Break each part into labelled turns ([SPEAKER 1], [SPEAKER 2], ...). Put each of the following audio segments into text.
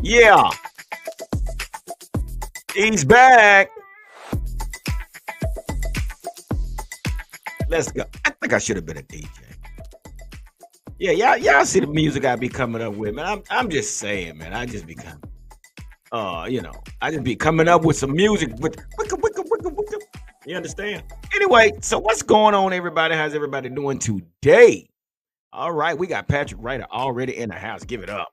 [SPEAKER 1] Yeah, he's back. Let's go. I think I should have been a DJ. Yeah, y'all see the music I be coming up with, man. I'm just saying, man. I just be coming. I just be coming up with some music with wicka, wicka, wicka, wicka. You understand? Anyway, so what's going on, everybody? How's everybody doing today? All right, we got Patrick Ryder already in the house. Give it up.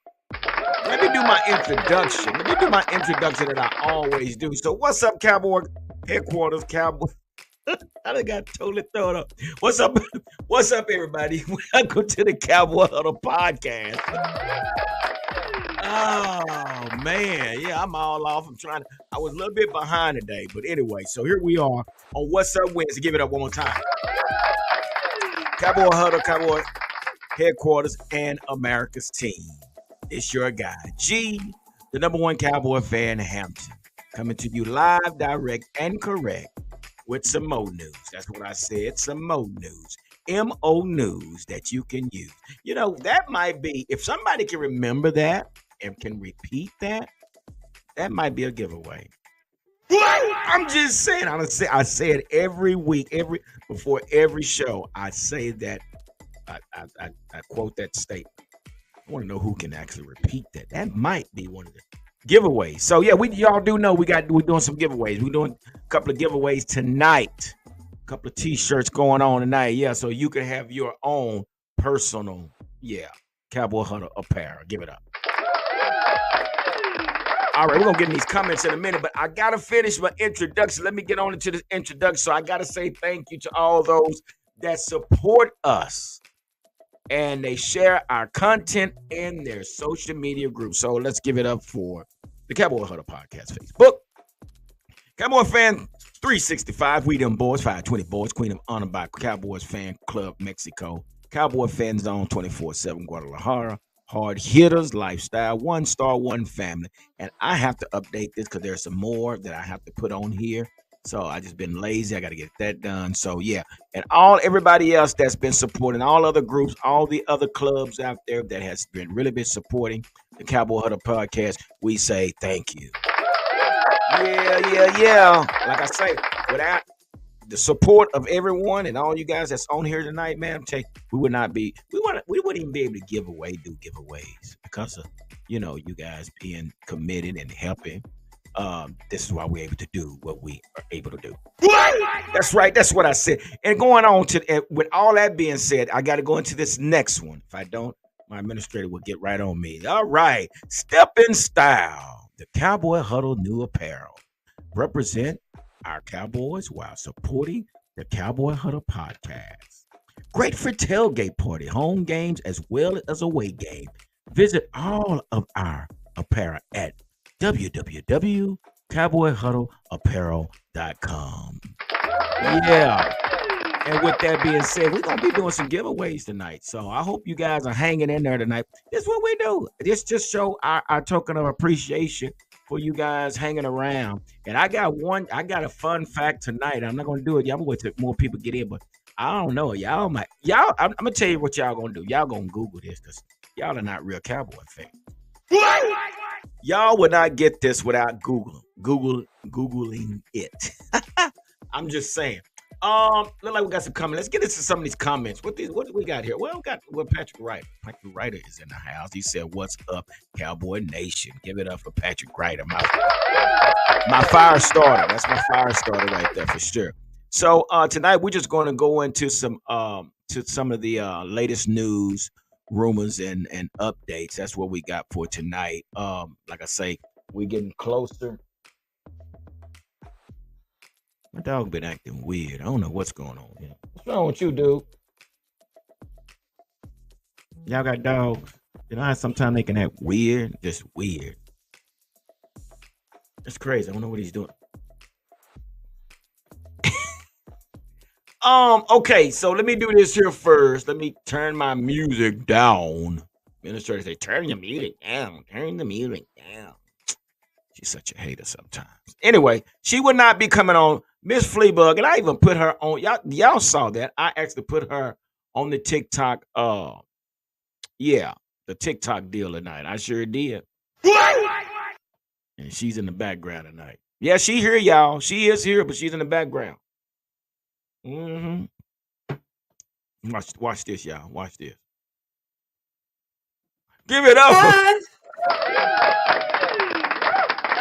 [SPEAKER 1] Let me do my introduction. Let me do my introduction that I always do. So, what's up, Cowboy headquarters, Cowboy? I done got totally thrown up. What's up? What's up, everybody? Welcome to the Cowboy Huddle podcast. Oh man, yeah, I'm all off. I was a little bit behind today, but anyway, so here we are on What's Up Wednesday. Give it up one more time. Cowboy Huddle, Cowboy headquarters, and America's team. It's your guy, G, the number one Cowboy fan in Hampton, coming to you live, direct, and correct with some Mo news. That's what I said, some Mo news. M-O news that you can use. You know, that might be, if somebody can remember that and can repeat that, that might be a giveaway. I'm just saying, I say it every week, before every show, I say that, I quote that statement. I want to know who can actually repeat that. That might be one of the giveaways. So yeah, y'all do know we're doing some giveaways. We're doing a couple of giveaways tonight. A couple of t-shirts going on tonight. Yeah, so you can have your own personal, Cowboy Huddle apparel. Give it up. All right, we're gonna get in these comments in a minute, but I gotta finish my introduction. Let me get on into this introduction. So I gotta say thank you to all those that support us and they share our content in their social media groups. So let's give it up for the Cowboy Huddle Podcast Facebook. Cowboy Fan 365, we them boys, 520 boys, Queen of Honor by Cowboys Fan Club Mexico, Cowboy Fan Zone 24/7 Guadalajara, Hard Hitters Lifestyle, One Star, One Family. And I have to update this because there's some more that I have to put on here. So I just been lazy. I got to get that done. So yeah, and everybody else that's been supporting, all other groups, all the other clubs out there that has been supporting the Cowboy Huddle podcast, we say thank you. Yeah. Like I say, without the support of everyone and all you guys that's on here tonight, man, we wouldn't even be able to do giveaways because of you guys being committed and helping. This is why we're able to do what we are able to do. That's right. That's what I said. And going on with all that being said, I got to go into this next one. If I don't, my administrator will get right on me. All right. Step in style. The Cowboy Huddle new apparel. Represent our Cowboys while supporting the Cowboy Huddle podcast. Great for tailgate party, home games, as well as away game. Visit all of our apparel at www.cowboyhuddleapparel.com. Yeah. And with that being said, we're going to be doing some giveaways tonight. So I hope you guys are hanging in there tonight. This is what we do. This just show our token of appreciation for you guys hanging around. And I got a fun fact tonight. I'm not going to do it. Y'all going to wait till more people get in, but I don't know. I'm going to tell you what y'all going to do. Y'all going to Google this because y'all are not real Cowboy fans. Y'all would not get this without Googling it. I'm just saying. Look like we got some comments. Let's get into some of these comments. What do we got here? Well, we got Patrick Ryder. Patrick Ryder is in the house. He said, "What's up, Cowboy Nation?" Give it up for Patrick Ryder, my fire starter. That's my fire starter right there for sure. So tonight we're just going to go into some of the latest news, rumors, and updates. That's what we got for tonight. Like I say, we're getting closer. My dog been acting weird. I don't know what's going on here. What's wrong with you, dude? Y'all got dogs. You know how sometimes they can act weird? Just weird. That's crazy. I don't know what he's doing. Okay, so let me do this here first. Let me turn my music down. Administrator say, turn your music down. Turn the music down. She's such a hater sometimes. Anyway, she would not be coming on Miss Fleabug, and I even put her on. Y'all saw that. I actually put her on the TikTok. the TikTok deal tonight. I sure did. And she's in the background tonight. Yeah, she here, y'all. She is here, but she's in the background. Mm-hmm. Watch this, y'all. Watch this. Give it up for
[SPEAKER 2] Guys,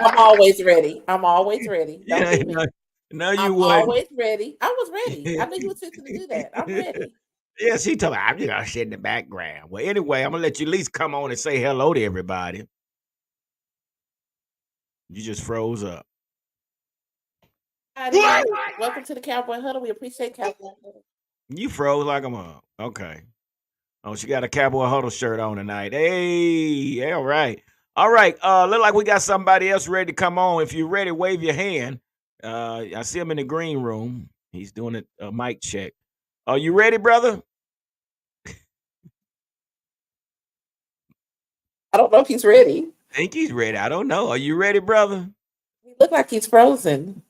[SPEAKER 2] I'm always ready. I'm always ready. Don't
[SPEAKER 1] yeah.
[SPEAKER 2] do me.
[SPEAKER 1] No, you
[SPEAKER 2] I'm
[SPEAKER 1] wouldn't.
[SPEAKER 2] always ready. I was ready. I knew you was fixing to do that. I'm ready.
[SPEAKER 1] Yeah, she told me I'm just gonna sit in the background. Well, anyway, I'm gonna let you at least come on and say hello to everybody. You just froze up.
[SPEAKER 2] Howdy. Welcome to the Cowboy Huddle. We appreciate Cowboy Huddle.
[SPEAKER 1] You froze like a mom. Okay. Oh, she got a Cowboy Huddle shirt on tonight. Hey, all right. All right. Look like we got somebody else ready to come on. If you're ready, wave your hand. I see him in the green room. He's doing a mic check. Are you ready, brother?
[SPEAKER 2] I don't know if he's ready.
[SPEAKER 1] I think he's ready. I don't know. Are you ready, brother?
[SPEAKER 2] He looked like he's frozen.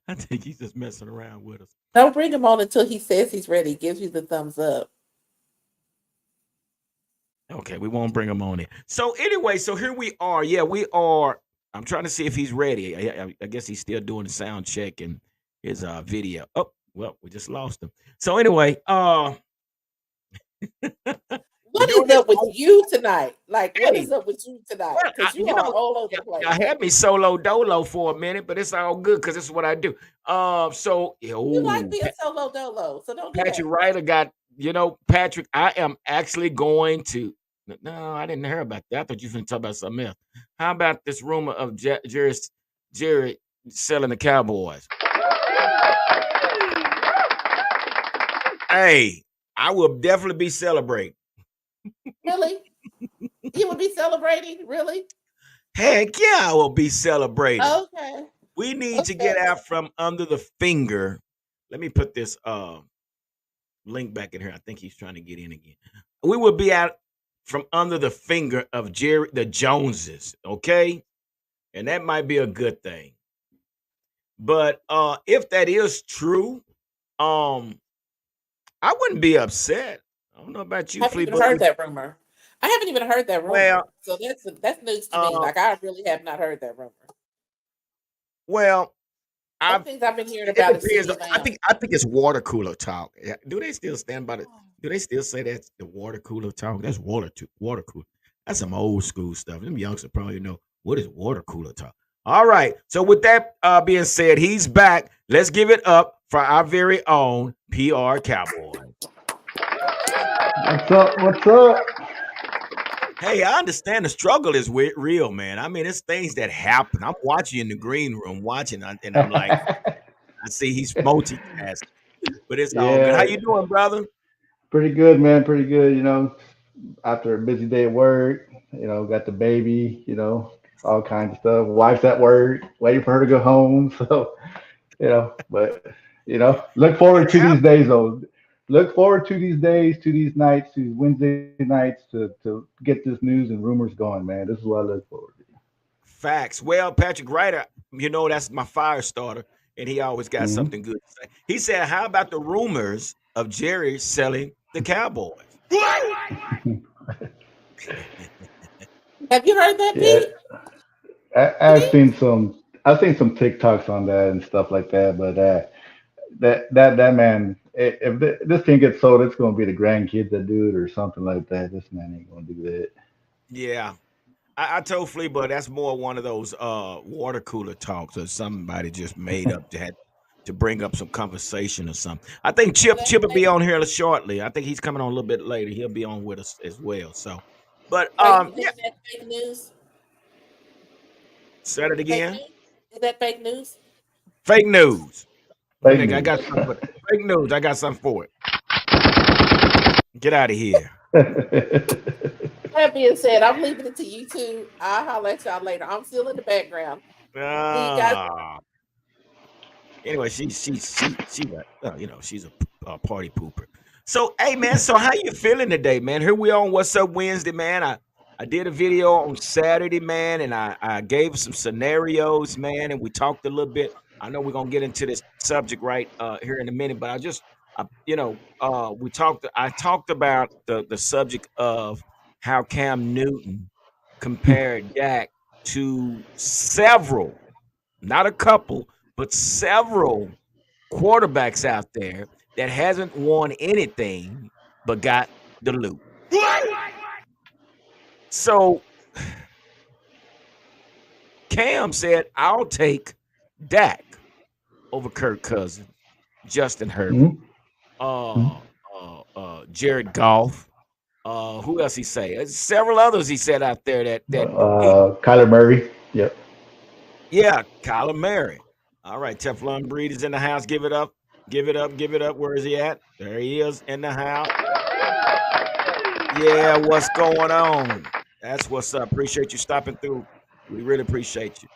[SPEAKER 1] I think he's just messing around with us.
[SPEAKER 2] Don't bring him on until he says he's ready. He gives you the thumbs up.
[SPEAKER 1] Okay, we won't bring him on in. So anyway, so here we are. Yeah, we are. I'm trying to see if he's ready. I guess he's still doing the sound check and his video. Oh, well, we just lost him. So anyway, we're
[SPEAKER 2] What
[SPEAKER 1] doing
[SPEAKER 2] is
[SPEAKER 1] this.
[SPEAKER 2] up with you tonight? Like, what
[SPEAKER 1] Hey,
[SPEAKER 2] is up with you tonight?
[SPEAKER 1] well,
[SPEAKER 2] Because you
[SPEAKER 1] you
[SPEAKER 2] are
[SPEAKER 1] know,
[SPEAKER 2] all over the
[SPEAKER 1] I
[SPEAKER 2] place.
[SPEAKER 1] had me solo dolo for a minute, but it's all good because this is what I do. So
[SPEAKER 2] You like
[SPEAKER 1] oh,
[SPEAKER 2] being solo dolo, so don't do
[SPEAKER 1] Patrick
[SPEAKER 2] that.
[SPEAKER 1] Ryder got, Patrick, I am actually going to. No, I didn't hear about that. I thought you were going to talk about something else. How about this rumor of Jerry selling the Cowboys? Hey, I will definitely be celebrating.
[SPEAKER 2] Really? You would be celebrating? Really?
[SPEAKER 1] Heck yeah, I will be celebrating.
[SPEAKER 2] Okay.
[SPEAKER 1] We need to get
[SPEAKER 2] Okay.
[SPEAKER 1] out from under the finger. Let me put this link back in here. I think he's trying to get in again. We will be out from under the finger of Jerry the Joneses, okay? And that might be a good thing. But if that is true, um, I wouldn't be upset. I don't know about
[SPEAKER 2] I
[SPEAKER 1] you,
[SPEAKER 2] haven't
[SPEAKER 1] Flea,
[SPEAKER 2] even
[SPEAKER 1] but
[SPEAKER 2] heard that rumor. I haven't even heard that rumor.
[SPEAKER 1] well,
[SPEAKER 2] So that's news to me.
[SPEAKER 1] uh,
[SPEAKER 2] Like I really have not heard that rumor.
[SPEAKER 1] well,
[SPEAKER 2] Only
[SPEAKER 1] I
[SPEAKER 2] things I've been hearing
[SPEAKER 1] it
[SPEAKER 2] about is
[SPEAKER 1] depends.
[SPEAKER 2] CD Lamb.
[SPEAKER 1] I think it's water cooler talk. Yeah, do they still stand by the? Do they still say that's the water cooler talk? That's water cooler. That's some old school stuff. Them youngsters probably know what is water cooler talk. All right. So with that being said, he's back. Let's give it up for our very own PR Cowboy.
[SPEAKER 3] What's up? What's up?
[SPEAKER 1] Hey, I understand the struggle is real, man. I mean, it's things that happen. I'm watching you in the green room, watching, and I'm like, I see he's multitasking, but it's all good. How
[SPEAKER 3] Yeah,
[SPEAKER 1] you doing, brother?
[SPEAKER 3] pretty good, man. Pretty good. After a busy day at work, got the baby, all kinds of stuff. Wife's at work, waiting for her to go home. So, but, look forward
[SPEAKER 1] It
[SPEAKER 3] to these
[SPEAKER 1] happens.
[SPEAKER 3] days, though. Look forward to these days, to these nights, to these Wednesday nights to get this news and rumors going, man. This is what I look forward to.
[SPEAKER 1] Facts. Well, Patrick Ryder, that's my fire starter, and he always got
[SPEAKER 3] Hmm.
[SPEAKER 1] something good to say. He said, "How about the rumors of Jerry selling the Cowboys?"
[SPEAKER 2] Have you heard that,
[SPEAKER 3] Yeah,
[SPEAKER 2] Pete?
[SPEAKER 3] I've
[SPEAKER 2] Pete?
[SPEAKER 3] seen some TikToks on that and stuff like that, but that man, if this thing gets sold, it's going to be the grandkids that do it or something like that. This man ain't going to do that.
[SPEAKER 1] Yeah, I told Flea, but that's more one of those water cooler talks or somebody just made up to bring up some conversation or something. I think
[SPEAKER 2] So
[SPEAKER 1] Chip will be on here shortly. I think he's coming on a little bit later. He'll be on with us as well. So, but
[SPEAKER 2] are you
[SPEAKER 1] yeah,
[SPEAKER 2] thinking that's fake news?
[SPEAKER 1] said it
[SPEAKER 2] Fake
[SPEAKER 1] again.
[SPEAKER 2] news? Is that fake news?
[SPEAKER 1] Fake news.
[SPEAKER 3] Fake
[SPEAKER 1] Nigga, I
[SPEAKER 3] news.
[SPEAKER 1] got something for fake news. I got something for it. Get out of here.
[SPEAKER 2] That being said, I'm leaving it to you two. I'll holler at y'all later. I'm still in the background. Do you guys
[SPEAKER 1] Ah. Anyway, she's a party pooper. So, hey man, so how you feeling today, man? Here we on What's Up Wednesday, man. I did a video on Saturday, man, and I gave some scenarios, man, and we talked a little bit. I know we're gonna get into this subject right here in a minute, but we talked. I talked about the subject of how Cam Newton compared Dak to several, not a couple, but several quarterbacks out there that hasn't won anything but got the loot. So Cam said, "I'll take Dak over Kirk Cousins, Justin Herbert,
[SPEAKER 3] Mhm.
[SPEAKER 1] Jared Goff. Who else he say? Several others he said out there that he,
[SPEAKER 3] Kyler Murray. Yep.
[SPEAKER 1] yeah, Kyler Murray. All right, Teflon Breed is in the house. Give it up, give it up, give it up. Where is he at? There he is in the house. Yeah, what's going on? That's what's up. Appreciate you stopping through. We really appreciate you.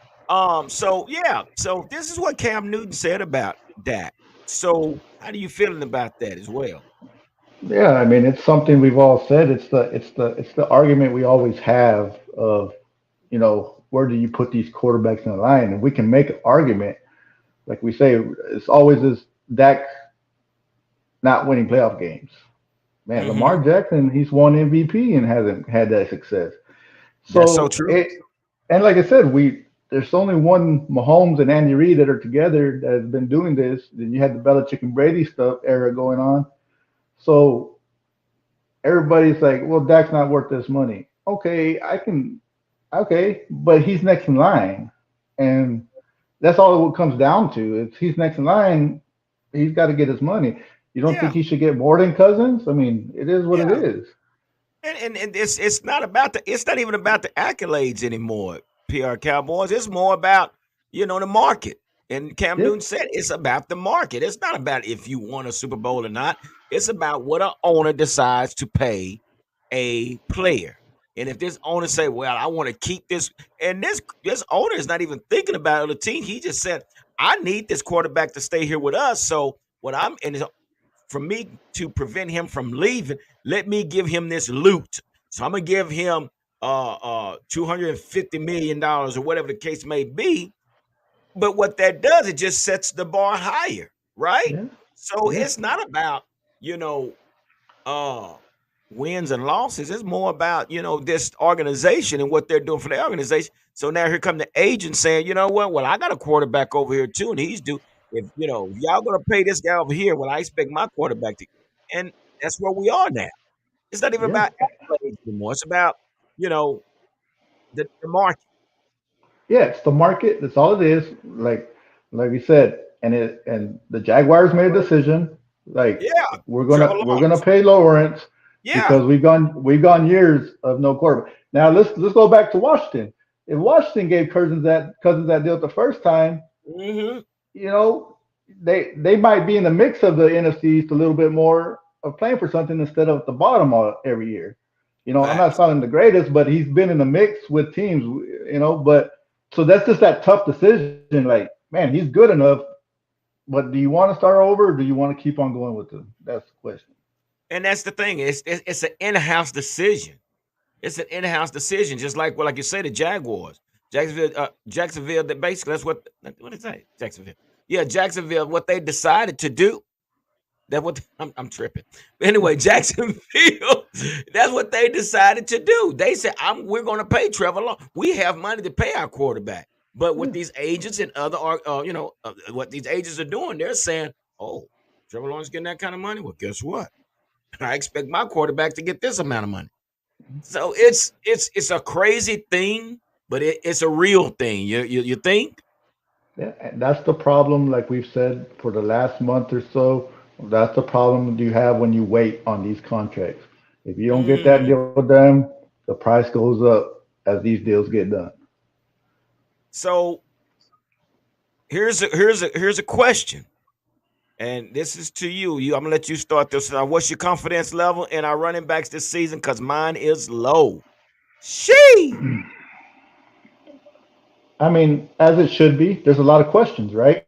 [SPEAKER 1] So yeah, so this is what Cam Newton said about Dak. So how do you feeling about that as well?
[SPEAKER 3] Yeah, I mean it's something we've all said. It's the argument we always have of where do you put these quarterbacks in the line, and we can make an argument like we say it's always this Dak not winning playoff games. Man,
[SPEAKER 1] Hmm.
[SPEAKER 3] Lamar Jackson, he's won MVP and hasn't had that success.
[SPEAKER 1] That's so
[SPEAKER 3] So
[SPEAKER 1] true.
[SPEAKER 3] it, and like I said, there's only one Mahomes and Andy Reid that are together that has been doing this. Then you had the Belichick and Brady stuff era going on. So everybody's like, well, Dak's not worth this money. Okay, but he's next in line, and that's all it comes down to. Is he's next in line, he's got to get his money. You don't think
[SPEAKER 1] Yeah,
[SPEAKER 3] he should get more than Cousins? I mean, it is what it
[SPEAKER 1] yeah.
[SPEAKER 3] is.
[SPEAKER 1] And it's not about it's not even about the accolades anymore. PR Cowboys. It's more about the market. And Cam
[SPEAKER 3] Yeah,
[SPEAKER 1] Newton said it's about the market. It's not about if you won a Super Bowl or not. It's about what an owner decides to pay a player. And if this owner say, "Well, I want to keep this," and this owner is not even thinking about the team. He just said, "I need this quarterback to stay here with us." So what I'm and for me to prevent him from leaving, let me give him this loot. So I'm gonna give him $250 million or whatever the case may be. But what that does, it just sets the bar higher, right?
[SPEAKER 3] yeah,
[SPEAKER 1] So
[SPEAKER 3] yeah,
[SPEAKER 1] it's not about you know uh wins and losses. It's more about this organization and what they're doing for the organization. So now here come the agent saying, you know what? Well, I got a quarterback over here too, and he's due. If y'all gonna pay this guy over here, well, I expect my quarterback to. And that's where we are now. It's not even
[SPEAKER 3] yeah.
[SPEAKER 1] about accolades anymore. It's about you know the market.
[SPEAKER 3] Yeah, it's the market. That's all it is. Like we said, and the Jaguars made a decision. Like
[SPEAKER 1] Yeah,
[SPEAKER 3] we're
[SPEAKER 1] Trevor
[SPEAKER 3] gonna we're gonna
[SPEAKER 1] Lawrence.
[SPEAKER 3] pay Lawrence
[SPEAKER 1] Yeah.
[SPEAKER 3] because we've gone years of no quarterback. Now let's go back to Washington. If Washington gave Cousins that deal the first time,
[SPEAKER 1] Hmm.
[SPEAKER 3] you know, they might be in the mix of the NFC East a little bit more of playing for something instead of at the bottom every year. I'm not
[SPEAKER 1] Facts.
[SPEAKER 3] calling him the greatest, but he's been in the mix with teams. But so that's just that tough decision. Like, man, he's good enough, but do you want to start over, or do you want to keep on going with him? That's the question.
[SPEAKER 1] And that's the thing. It's an in-house decision. It's an in-house decision, just like you say, the Jaguars, Jacksonville. That basically that's what did it say, Jacksonville. Yeah, Jacksonville. What they decided to do. That what I'm tripping. But anyway, Jacksonville. That's what they decided to do. They said, "We're going to pay Trevor Lawrence. We have money to pay our quarterback." But what
[SPEAKER 3] Yeah,
[SPEAKER 1] these agents and other, what these agents are doing, they're saying, "Oh, Trevor Lawrence getting that kind of money. Well, guess what? I expect my quarterback to get this amount of money." So it's a crazy thing, but it's a real thing. You think?
[SPEAKER 3] yeah, and that's the problem. Like we've said for the last month or so, that's the problem you have when you wait on these contracts. If you don't get that
[SPEAKER 1] Mhm.
[SPEAKER 3] deal done, the price goes up as these deals get done.
[SPEAKER 1] So here's a question, and this is to you. I'm gonna let you start this. What's your confidence level in our running backs this season? Because mine is low. She.
[SPEAKER 3] I mean, as it should be. There's a lot of questions, right?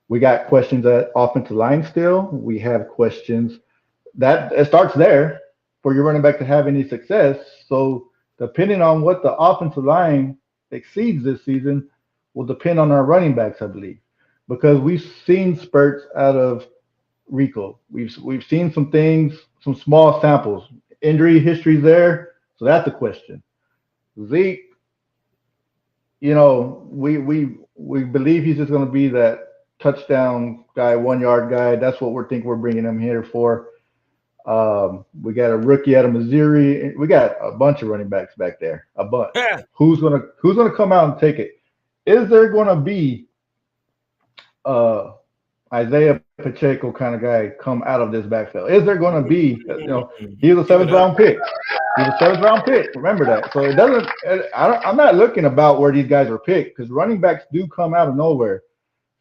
[SPEAKER 3] We got questions at offensive line still. We have questions that it starts there for your running back to have any success. So depending on what the offensive line exceeds this season will depend on our running backs, I believe, because we've seen spurts out of Rico. We've seen some things, some small samples. Injury history there, so that's a question. Zeke, we believe he's just going to be that touchdown guy, 1 yard guy. That's what we're bringing him here for. We got a rookie out of Missouri. We got a bunch of running backs back there. A bunch.
[SPEAKER 1] Yeah,
[SPEAKER 3] Who's gonna come out and take it? Is there gonna be uh Isaiah Pacheco kind of guy come out of this backfield? Is there gonna be he was a
[SPEAKER 1] give it
[SPEAKER 3] seventh
[SPEAKER 1] up.
[SPEAKER 3] round pick. He's a seventh round pick. Remember that. So it doesn't. I'm not looking about where these guys are picked because running backs do come out of nowhere.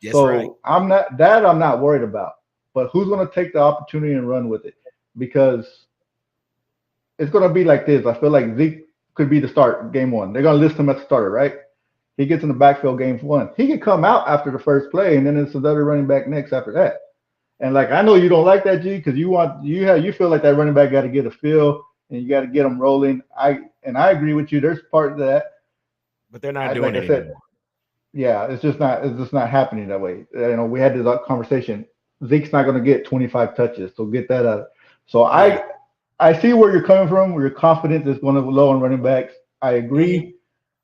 [SPEAKER 1] That's right.
[SPEAKER 3] So I'm not worried about. But who's going to take the opportunity and run with it? Because it's going to be like this. I feel like Zeke could be the start game one. They're going to list him as the starter, right? He gets in the backfield game one. He can come out after the first play, and then it's another running back next after that. And like I know you don't like that, G, because you feel like that running back got to get a feel and you got to get them rolling. I agree with you. There's part of that.
[SPEAKER 1] But they're not doing
[SPEAKER 3] Like
[SPEAKER 1] it
[SPEAKER 3] I said,
[SPEAKER 1] anymore.
[SPEAKER 3] yeah, it's just not happening that way. We had this conversation. Zeke's not going to get 25 touches, so get that out. So
[SPEAKER 1] Yeah.
[SPEAKER 3] I see where you're coming from. Where you're confident is going to low on running backs. I
[SPEAKER 1] Hmm.
[SPEAKER 3] agree,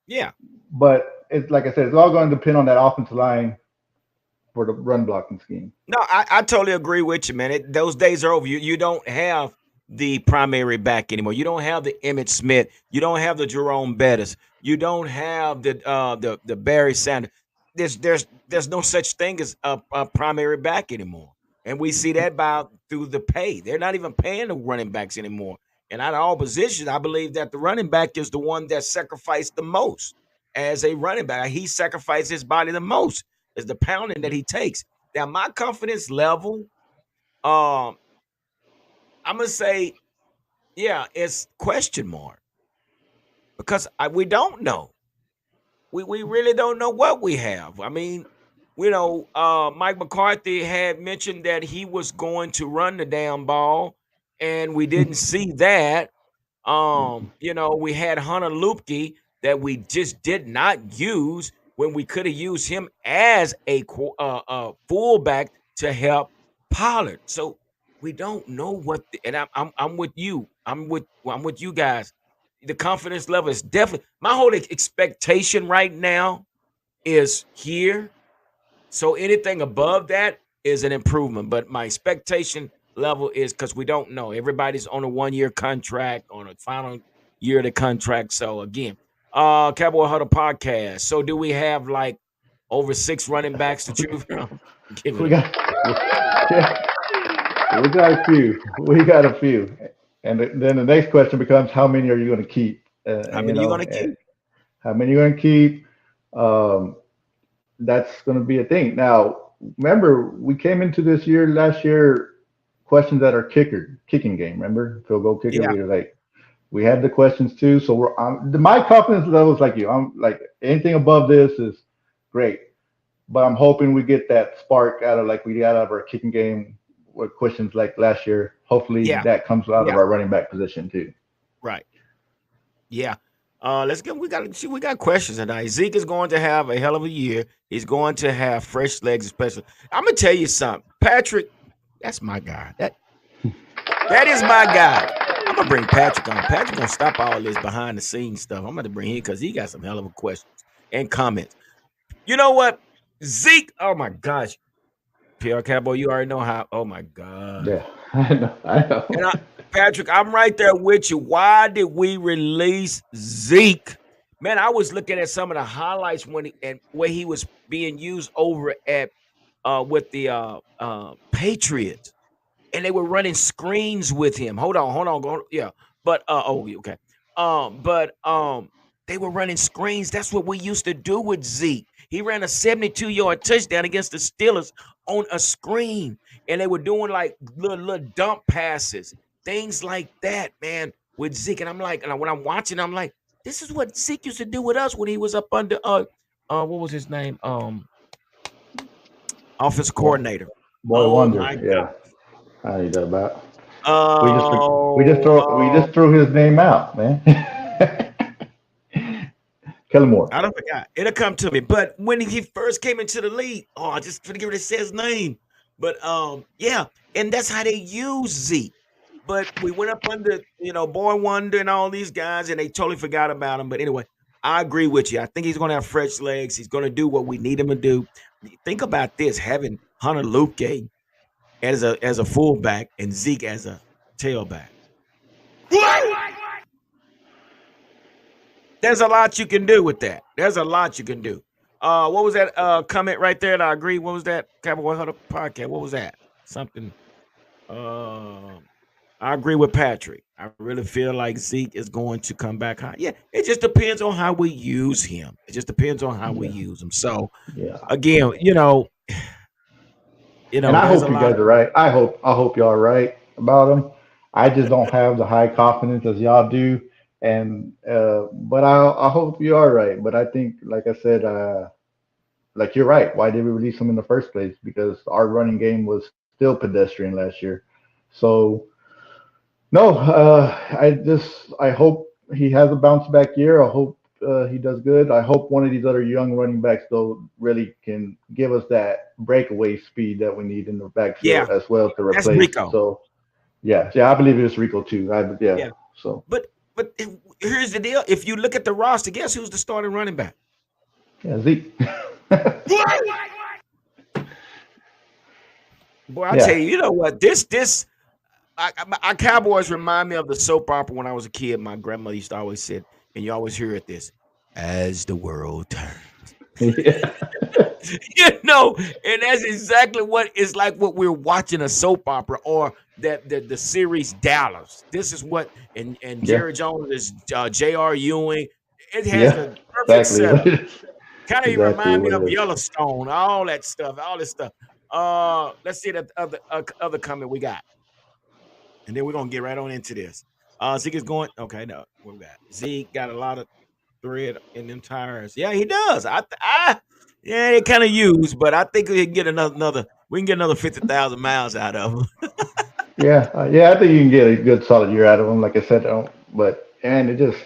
[SPEAKER 1] Yeah.
[SPEAKER 3] but it's like I said, it's all going to depend on that offensive line for the run blocking scheme.
[SPEAKER 1] No, I totally agree with you, man. Those days are over. You don't have the primary back anymore. You don't have the Emmett Smith. You don't have the Jerome Bettis. You don't have the Barry Sanders. There's no such thing as a primary back anymore, and we see that by through the pay. They're not even paying the running backs anymore. And out of all positions, I believe that the running back is the one that sacrificed the most as a running back. He sacrificed his body the most. Is the pounding that he takes. Now, my confidence level, um, I'm gonna say, yeah, it's question mark because we don't know. We really don't know what we have. I mean, Mike McCarthy had mentioned that he was going to run the damn ball, and we didn't see that. We had Hunter Lupke that we just did not use when we could have used him as fullback to help Pollard. So we don't know and I'm with you. I'm with you guys. The confidence level is definitely my whole expectation right now is here. So anything above that is an improvement. But my expectation level is because we don't know. Everybody's on a 1 year contract, on a final year of the contract. So again, Cowboy Huddle podcast. So do we have like over 6 running backs to choose from? Give it
[SPEAKER 3] We
[SPEAKER 1] up.
[SPEAKER 3] got yeah, we got a few. We got a few. And then the next question becomes, how many are you going to keep?
[SPEAKER 1] How many you gonna keep?
[SPEAKER 3] How many are you going to keep? Um, that's going to be a thing. Now, remember, we came into this year last year questions that are kicking game. Remember, field goal kicker.
[SPEAKER 1] Yeah,
[SPEAKER 3] We had the questions too. So my confidence level is like you. I'm like anything above this is great, but I'm hoping we get that spark out of like we got out of our kicking game with questions like last year. Hopefully
[SPEAKER 1] yeah,
[SPEAKER 3] that comes out of
[SPEAKER 1] yeah.
[SPEAKER 3] our running back position too.
[SPEAKER 1] Right. Yeah. Let's get. We got questions tonight. Zeke is going to have a hell of a year. He's going to have fresh legs, especially. I'm gonna tell you something, Patrick. That's my guy. That is my guy. I'm gonna bring Patrick on. Patrick gonna stop all this behind the scenes stuff. I'm gonna bring him because he got some hell of a questions and comments. You know what, Zeke? Oh my gosh, PR Cowboy, you already know how. Oh my gosh.
[SPEAKER 3] Yeah, I know. I know.
[SPEAKER 1] And Patrick, I'm right there with you. Why did we release Zeke? Man, I was looking at some of the highlights and where he was being used over at with the Patriots, and they were running screens with him. Hold on, yeah. But okay. But they were running screens. That's what we used to do with Zeke. He ran a 72-yard touchdown against the Steelers on a screen, and they were doing like little dump passes, things like that, man, with Zeke. And I'm like, and when I'm watching, I'm like, this is what Zeke used to do with us when he was up under what was his name? Offensive
[SPEAKER 3] Boy,
[SPEAKER 1] coordinator.
[SPEAKER 3] boy
[SPEAKER 1] Oh
[SPEAKER 3] wonder.
[SPEAKER 1] my God.
[SPEAKER 3] Yeah, I need that about. We just we
[SPEAKER 1] Oh,
[SPEAKER 3] just threw his name out, man. Kellen Moore.
[SPEAKER 1] I don't forgot. It'll come to me. But when he first came into the league, I just forget what it says name. But yeah, and that's how they use Zeke. But we went up under, Boy Wonder and all these guys, and they totally forgot about him. But anyway, I agree with you. I think he's going to have fresh legs. He's going to do what we need him to do. Think about this: having Hunter Luke as a fullback and Zeke as a tailback. There's a lot you can do with that. There's a lot you can do. What was that comment right there? I agree. What was that? Cowboy Huddle podcast. What was that? Something. I agree with Patrick. I really feel like Zeke is going to come back high. Yeah, it just depends on how we use him. It just depends on how we
[SPEAKER 3] Yeah,
[SPEAKER 1] use him. So
[SPEAKER 3] yeah.
[SPEAKER 1] again,
[SPEAKER 3] And I
[SPEAKER 1] there's a
[SPEAKER 3] hope you
[SPEAKER 1] lot
[SPEAKER 3] guys
[SPEAKER 1] of
[SPEAKER 3] are right. I hope y'all are right about him. I just don't have the high confidence as y'all do, and but I hope you are right. But I think, like I said, like you're right. Why did we release him in the first place? Because our running game was still pedestrian last year. So no, I hope he has a bounce back year. I hope he does good. I hope one of these other young running backs though really can give us that breakaway speed that we need in the backfield
[SPEAKER 1] yeah.
[SPEAKER 3] as well to
[SPEAKER 1] That's
[SPEAKER 3] replace.
[SPEAKER 1] Rico.
[SPEAKER 3] So yeah, I believe it's Rico too. Yeah.
[SPEAKER 1] Yeah,
[SPEAKER 3] So
[SPEAKER 1] but here's the deal. If you look at the roster, guess who's the starting running back?
[SPEAKER 3] yeah, Zeke.
[SPEAKER 1] Boy, I tell
[SPEAKER 3] Yeah.
[SPEAKER 1] you, you know what? Our Cowboys remind me of the soap opera when I was a kid. My grandmother used to always say, and you always hear it this, as the world turns.
[SPEAKER 3] Yeah.
[SPEAKER 1] And that's exactly what it's like what we're watching a soap opera or that the series Dallas. This is what and
[SPEAKER 3] Yeah.
[SPEAKER 1] Jerry Jones is J.R. Ewing. It has
[SPEAKER 3] Yeah.
[SPEAKER 1] the perfect
[SPEAKER 3] Exactly what
[SPEAKER 1] setup.
[SPEAKER 3] it is.
[SPEAKER 1] Kind of even
[SPEAKER 3] Exactly
[SPEAKER 1] remind me
[SPEAKER 3] what
[SPEAKER 1] of
[SPEAKER 3] it is.
[SPEAKER 1] Yellowstone, all that stuff, all this stuff. Let's see the other comment we got, and then we're gonna get right on into this. Zeke is going. Okay, no, what we got? Zeke got a lot of thread in them tires. Yeah, he does. Yeah, they kind of used, but I think we can get another. We can get another 50,000 miles out of him.
[SPEAKER 3] Yeah. Yeah. I think you can get a good solid year out of him. Like I said, but and it just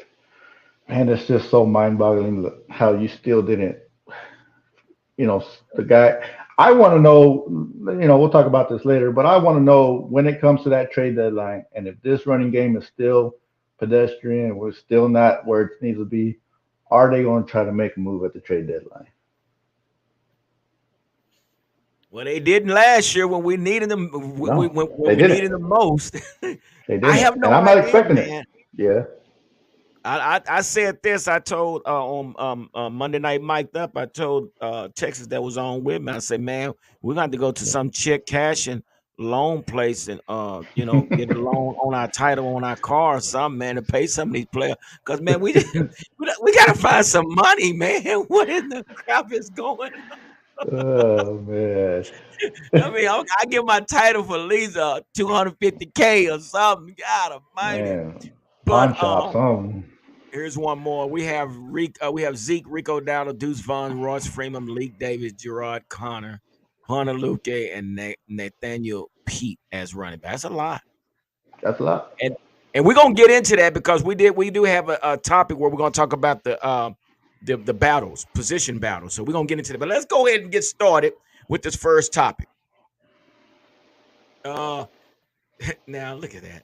[SPEAKER 3] man, it's just so mind-boggling how you still didn't, the guy. I want to know, we'll talk about this later, but I want to know when it comes to that trade deadline, and if this running game is still pedestrian, we're still not where it needs to be, are they going to try to make a move at the trade deadline?
[SPEAKER 1] Well, they didn't last year when we needed them.
[SPEAKER 3] No,
[SPEAKER 1] When
[SPEAKER 3] they
[SPEAKER 1] we
[SPEAKER 3] didn't.
[SPEAKER 1] needed them most.
[SPEAKER 3] They
[SPEAKER 1] I
[SPEAKER 3] didn't,
[SPEAKER 1] have
[SPEAKER 3] and
[SPEAKER 1] no
[SPEAKER 3] I'm not
[SPEAKER 1] idea,
[SPEAKER 3] expecting it.
[SPEAKER 1] man.
[SPEAKER 3] Yeah,
[SPEAKER 1] I said this. I told on Monday Night Mic'd Up. I told Texas that was on with me. I said, man, we're going to go to some check cash and loan place and get a loan on our title on our car or something, man, to pay some of these players. Because man, we got to find some money, man. What in the crap is going?
[SPEAKER 3] oh man,
[SPEAKER 1] I mean, I give my title for at least 250K or something. God Almighty.
[SPEAKER 3] man,
[SPEAKER 1] But
[SPEAKER 3] pawn shop, some.
[SPEAKER 1] here's one more. We have Zeke, Rico Dowdle, Deuce Vaughn, Royce Freeman, Malik Davis, Gerard Connor, Hunter Luke, and Nathaniel Pete as running back. That's a lot.
[SPEAKER 3] That's a lot.
[SPEAKER 1] And we're gonna get into that because we do have a topic where we're gonna talk about the battles, position battles. So we're gonna get into that. But let's go ahead and get started with this first topic. Uh now look at that.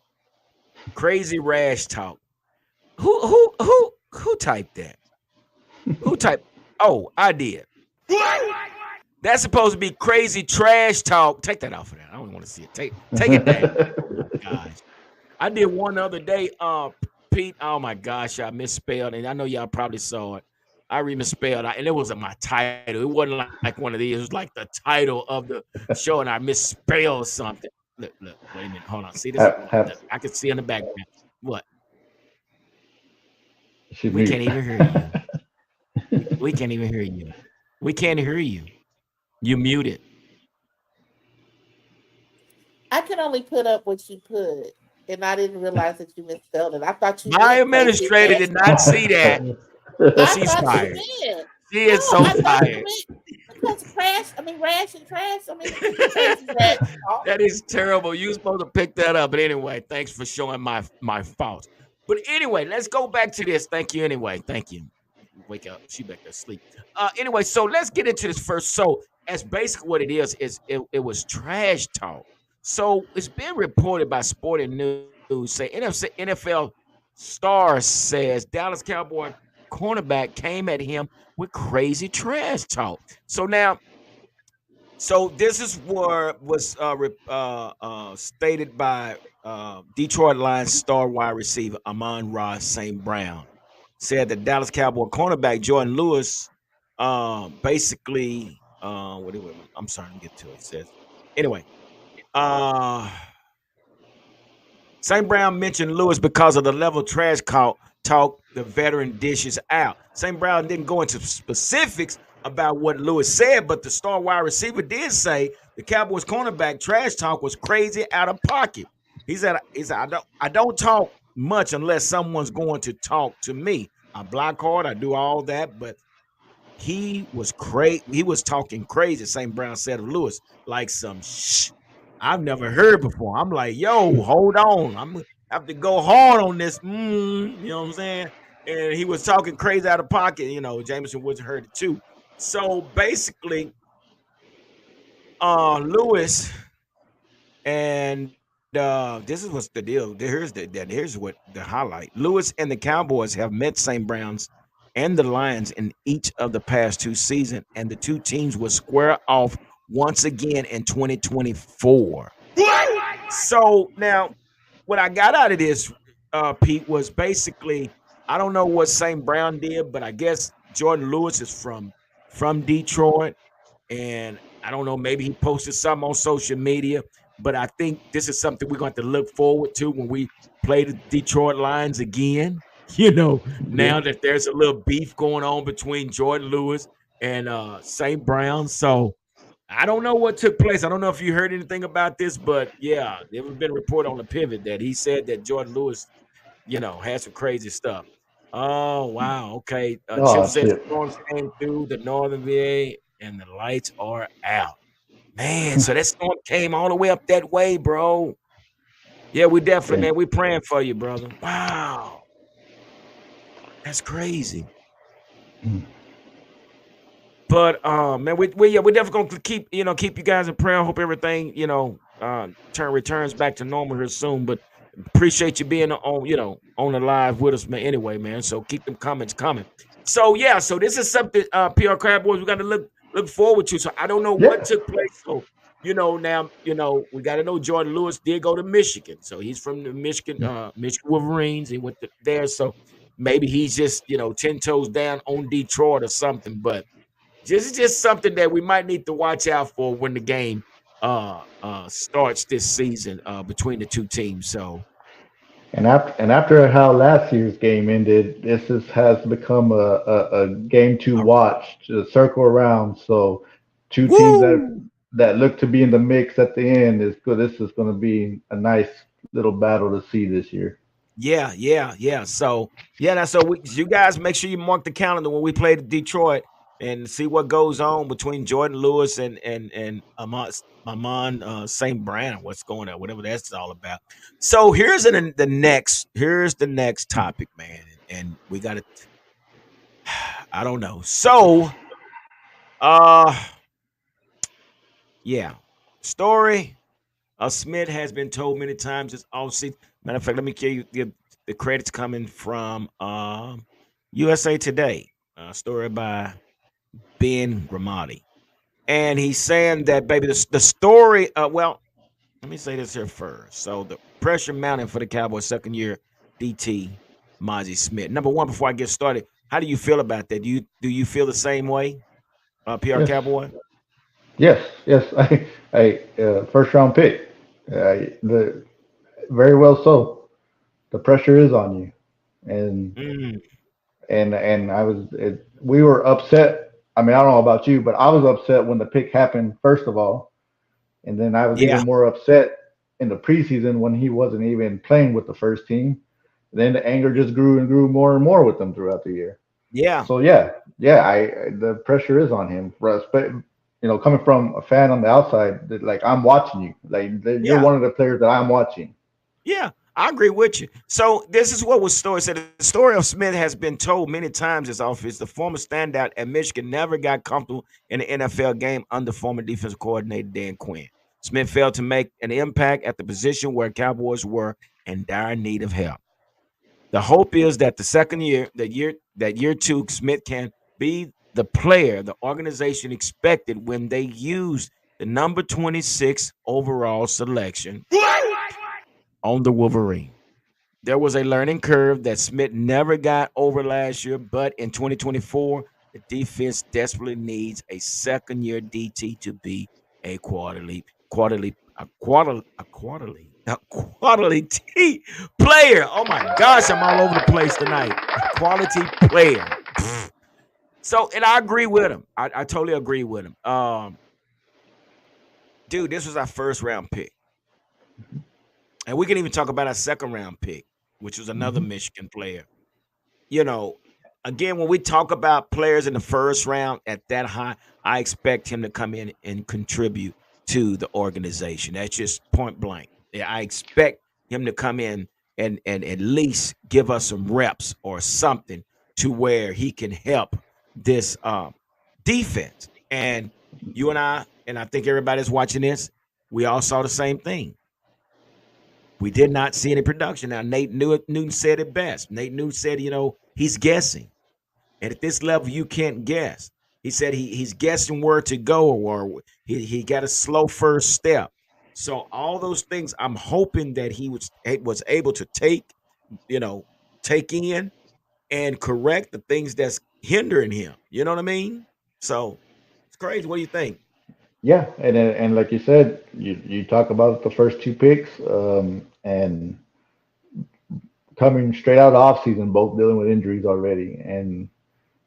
[SPEAKER 1] Crazy rash talk. Who typed that? Who typed? Oh, I did. That's supposed to be crazy trash talk. Take that off of that. I don't want to see it. Take it down. Oh my gosh. I did one the other day, Pete. Oh my gosh, I misspelled, and I know y'all probably saw it. I misspelled, and it wasn't my title. It wasn't like one of these. It was like the title of the show, and I misspelled something. Look, wait a minute. Hold on. See this?
[SPEAKER 3] have, have,
[SPEAKER 1] Look, I can see in the background. What?
[SPEAKER 3] she's
[SPEAKER 1] We
[SPEAKER 3] mute.
[SPEAKER 1] can't even hear you. We can't even hear you. We can't hear you. You muted.
[SPEAKER 2] I can only put up what you put, and I didn't realize that you misspelled it. I thought you
[SPEAKER 1] My
[SPEAKER 2] meant crazy
[SPEAKER 1] administrator
[SPEAKER 2] trash
[SPEAKER 1] did not
[SPEAKER 2] talk.
[SPEAKER 1] see that.
[SPEAKER 2] I
[SPEAKER 1] She's
[SPEAKER 2] thought you
[SPEAKER 1] fired.
[SPEAKER 2] did.
[SPEAKER 1] She
[SPEAKER 2] No,
[SPEAKER 1] is so
[SPEAKER 2] I thought you
[SPEAKER 1] fired.
[SPEAKER 2] meant because crash. I mean, rash and trash. I mean, crazy trash talk.
[SPEAKER 1] That is terrible. You supposed to pick that up. But anyway, thanks for showing my fault. But anyway, let's go back to this. Thank you anyway. Thank you. Wake up. She back there asleep. Anyway, so let's get into this first. So that's basically what it is. It was trash talk. So it's been reported by Sporting News say NFL Star says Dallas Cowboy cornerback came at him with crazy trash talk. So now, so this is what was stated by Detroit Lions star wide receiver Amon-Ra St. Brown. Said that Dallas Cowboy cornerback Jordan Lewis basically I'm sorry, let me get to it. It says anyway. Uh St. Brown mentioned Lewis because of the level of talk the veteran dishes out. St. Brown didn't go into specifics about what Lewis said, but the star wide receiver did say the Cowboys cornerback trash talk was crazy out of pocket. He said I don't talk much unless someone's going to talk to me. I block hard, I do all that, but he was crazy. He was talking crazy. St. Brown said of Lewis, like some shh I've never heard before. I'm like, yo, hold on. I'm gonna have to go hard on this. You know what I'm saying? And he was talking crazy out of pocket. Jameson Woods heard it too. So basically, Lewis and this is what's the deal. Here's what the highlight. Lewis and the Cowboys have met St. Brown's and the Lions in each of the past two seasons, and the two teams will square off once again in 2024. So now, what I got out of this, Pete, was basically I don't know what St. Brown did, but I guess Jordan Lewis is from Detroit, and I don't know, maybe he posted something on social media, but I think this is something we're going to look forward to when we play the Detroit Lions again.
[SPEAKER 3] Yeah.
[SPEAKER 1] Now that there's a little beef going on between Jordan Lewis and St. Brown. So I don't know what took place. I don't know if you heard anything about this, but yeah, there has been a report on the pivot that he said that Jordan Lewis, had some crazy stuff. Oh, wow. Okay. Chip
[SPEAKER 3] Oh
[SPEAKER 1] said
[SPEAKER 3] shit.
[SPEAKER 1] storms came through the northern VA and the lights are out. Man, so that storm came all the way up that way, bro. Yeah, we definitely,
[SPEAKER 3] And
[SPEAKER 1] man, we praying for you, brother. Wow. That's crazy. But man, we definitely gonna keep you guys in prayer. Hope everything returns back to normal here soon. But appreciate you being on the live with us, man. Anyway, man. So keep them comments coming. So yeah, so this is something PR Crab Boys we got to look forward to. So I don't know what
[SPEAKER 3] yeah,
[SPEAKER 1] took place. So now we got to know Jordan Lewis did go to Michigan. So he's from the Michigan Wolverines. He went there. So maybe he's just 10 toes down on Detroit or something. But this is just something that we might need to watch out for when the game starts this season between the two teams. So
[SPEAKER 3] and after how last year's game ended, has become a game to
[SPEAKER 1] all right.
[SPEAKER 3] watch, to circle around. So two teams
[SPEAKER 1] Woo!
[SPEAKER 3] that look to be in the mix at the end is good. This is going to be a nice little battle to see this year.
[SPEAKER 1] Yeah, yeah, yeah. So yeah, you guys make sure you mark the calendar when we play the Detroit and see what goes on between Jordan Lewis and Amon St. Brown. What's going on? Whatever that's all about. So here's the next topic, man, and we got to. I don't know. So uh yeah, story Smith has been told many times this offseason. Matter of fact, let me give the credits coming from USA Today, a story by Ben Gramati. And he's saying that, baby, the story, well, let me say this here first. So the pressure mounting for the Cowboys second year DT, Mozzie Smith. Number one, before I get started, how do you feel about that? Do you feel the same way, PR
[SPEAKER 3] Yes,
[SPEAKER 1] Cowboy?
[SPEAKER 3] yes. I first round pick. The very well so. The pressure is on you, and
[SPEAKER 1] Mm,
[SPEAKER 3] we were upset. I mean, I don't know about you, but I was upset when the pick happened, first of all. And then I was
[SPEAKER 1] yeah,
[SPEAKER 3] even more upset in the preseason when he wasn't even playing with the first team. Then the anger just grew and grew more and more with him throughout the year.
[SPEAKER 1] yeah,
[SPEAKER 3] So yeah, the pressure is on him. But coming from a fan on the outside, that, like I'm watching you, like you're
[SPEAKER 1] yeah.
[SPEAKER 3] one of the players that I'm watching.
[SPEAKER 1] Yeah. I agree with you. So this is what was story said. The story of Smith has been told many times as office. The former standout at Michigan never got comfortable in the NFL game under former defensive coordinator Dan Quinn. Smith failed to make an impact at the position where Cowboys were in dire need of help. The hope is that the second year, that year two, Smith can be the player the organization expected when they used the number 26 overall selection on the Wolverine. There was a learning curve that Smith never got over last year, but in 2024, the defense desperately needs a second year DT to be a quarterly T player. Oh my gosh, I'm all over the place tonight. A quality player. So, and I agree with him. I totally agree with him. Dude, this was our first round pick. And we can even talk about our second round pick, which was another
[SPEAKER 3] Mm-hmm.
[SPEAKER 1] Michigan player. You know, again, when we talk about players in the first round at that high, I expect him to come in and contribute to the organization. That's just point blank. Yeah, I expect him to come in and at least give us some reps or something to where he can help this defense. And you and I think everybody's watching this, we all saw the same thing. We did not see any production. Now, Newton said it best. Nate Newton said, he's guessing. And at this level, you can't guess. He said he's guessing where to go, or he got a slow first step. So all those things, I'm hoping that he was able to you know, take in and correct the things that's hindering him. You know what I mean? So it's crazy. What do you think?
[SPEAKER 3] Yeah, and like you said, you talk about the first two picks, and coming straight out of off season, both dealing with injuries already, and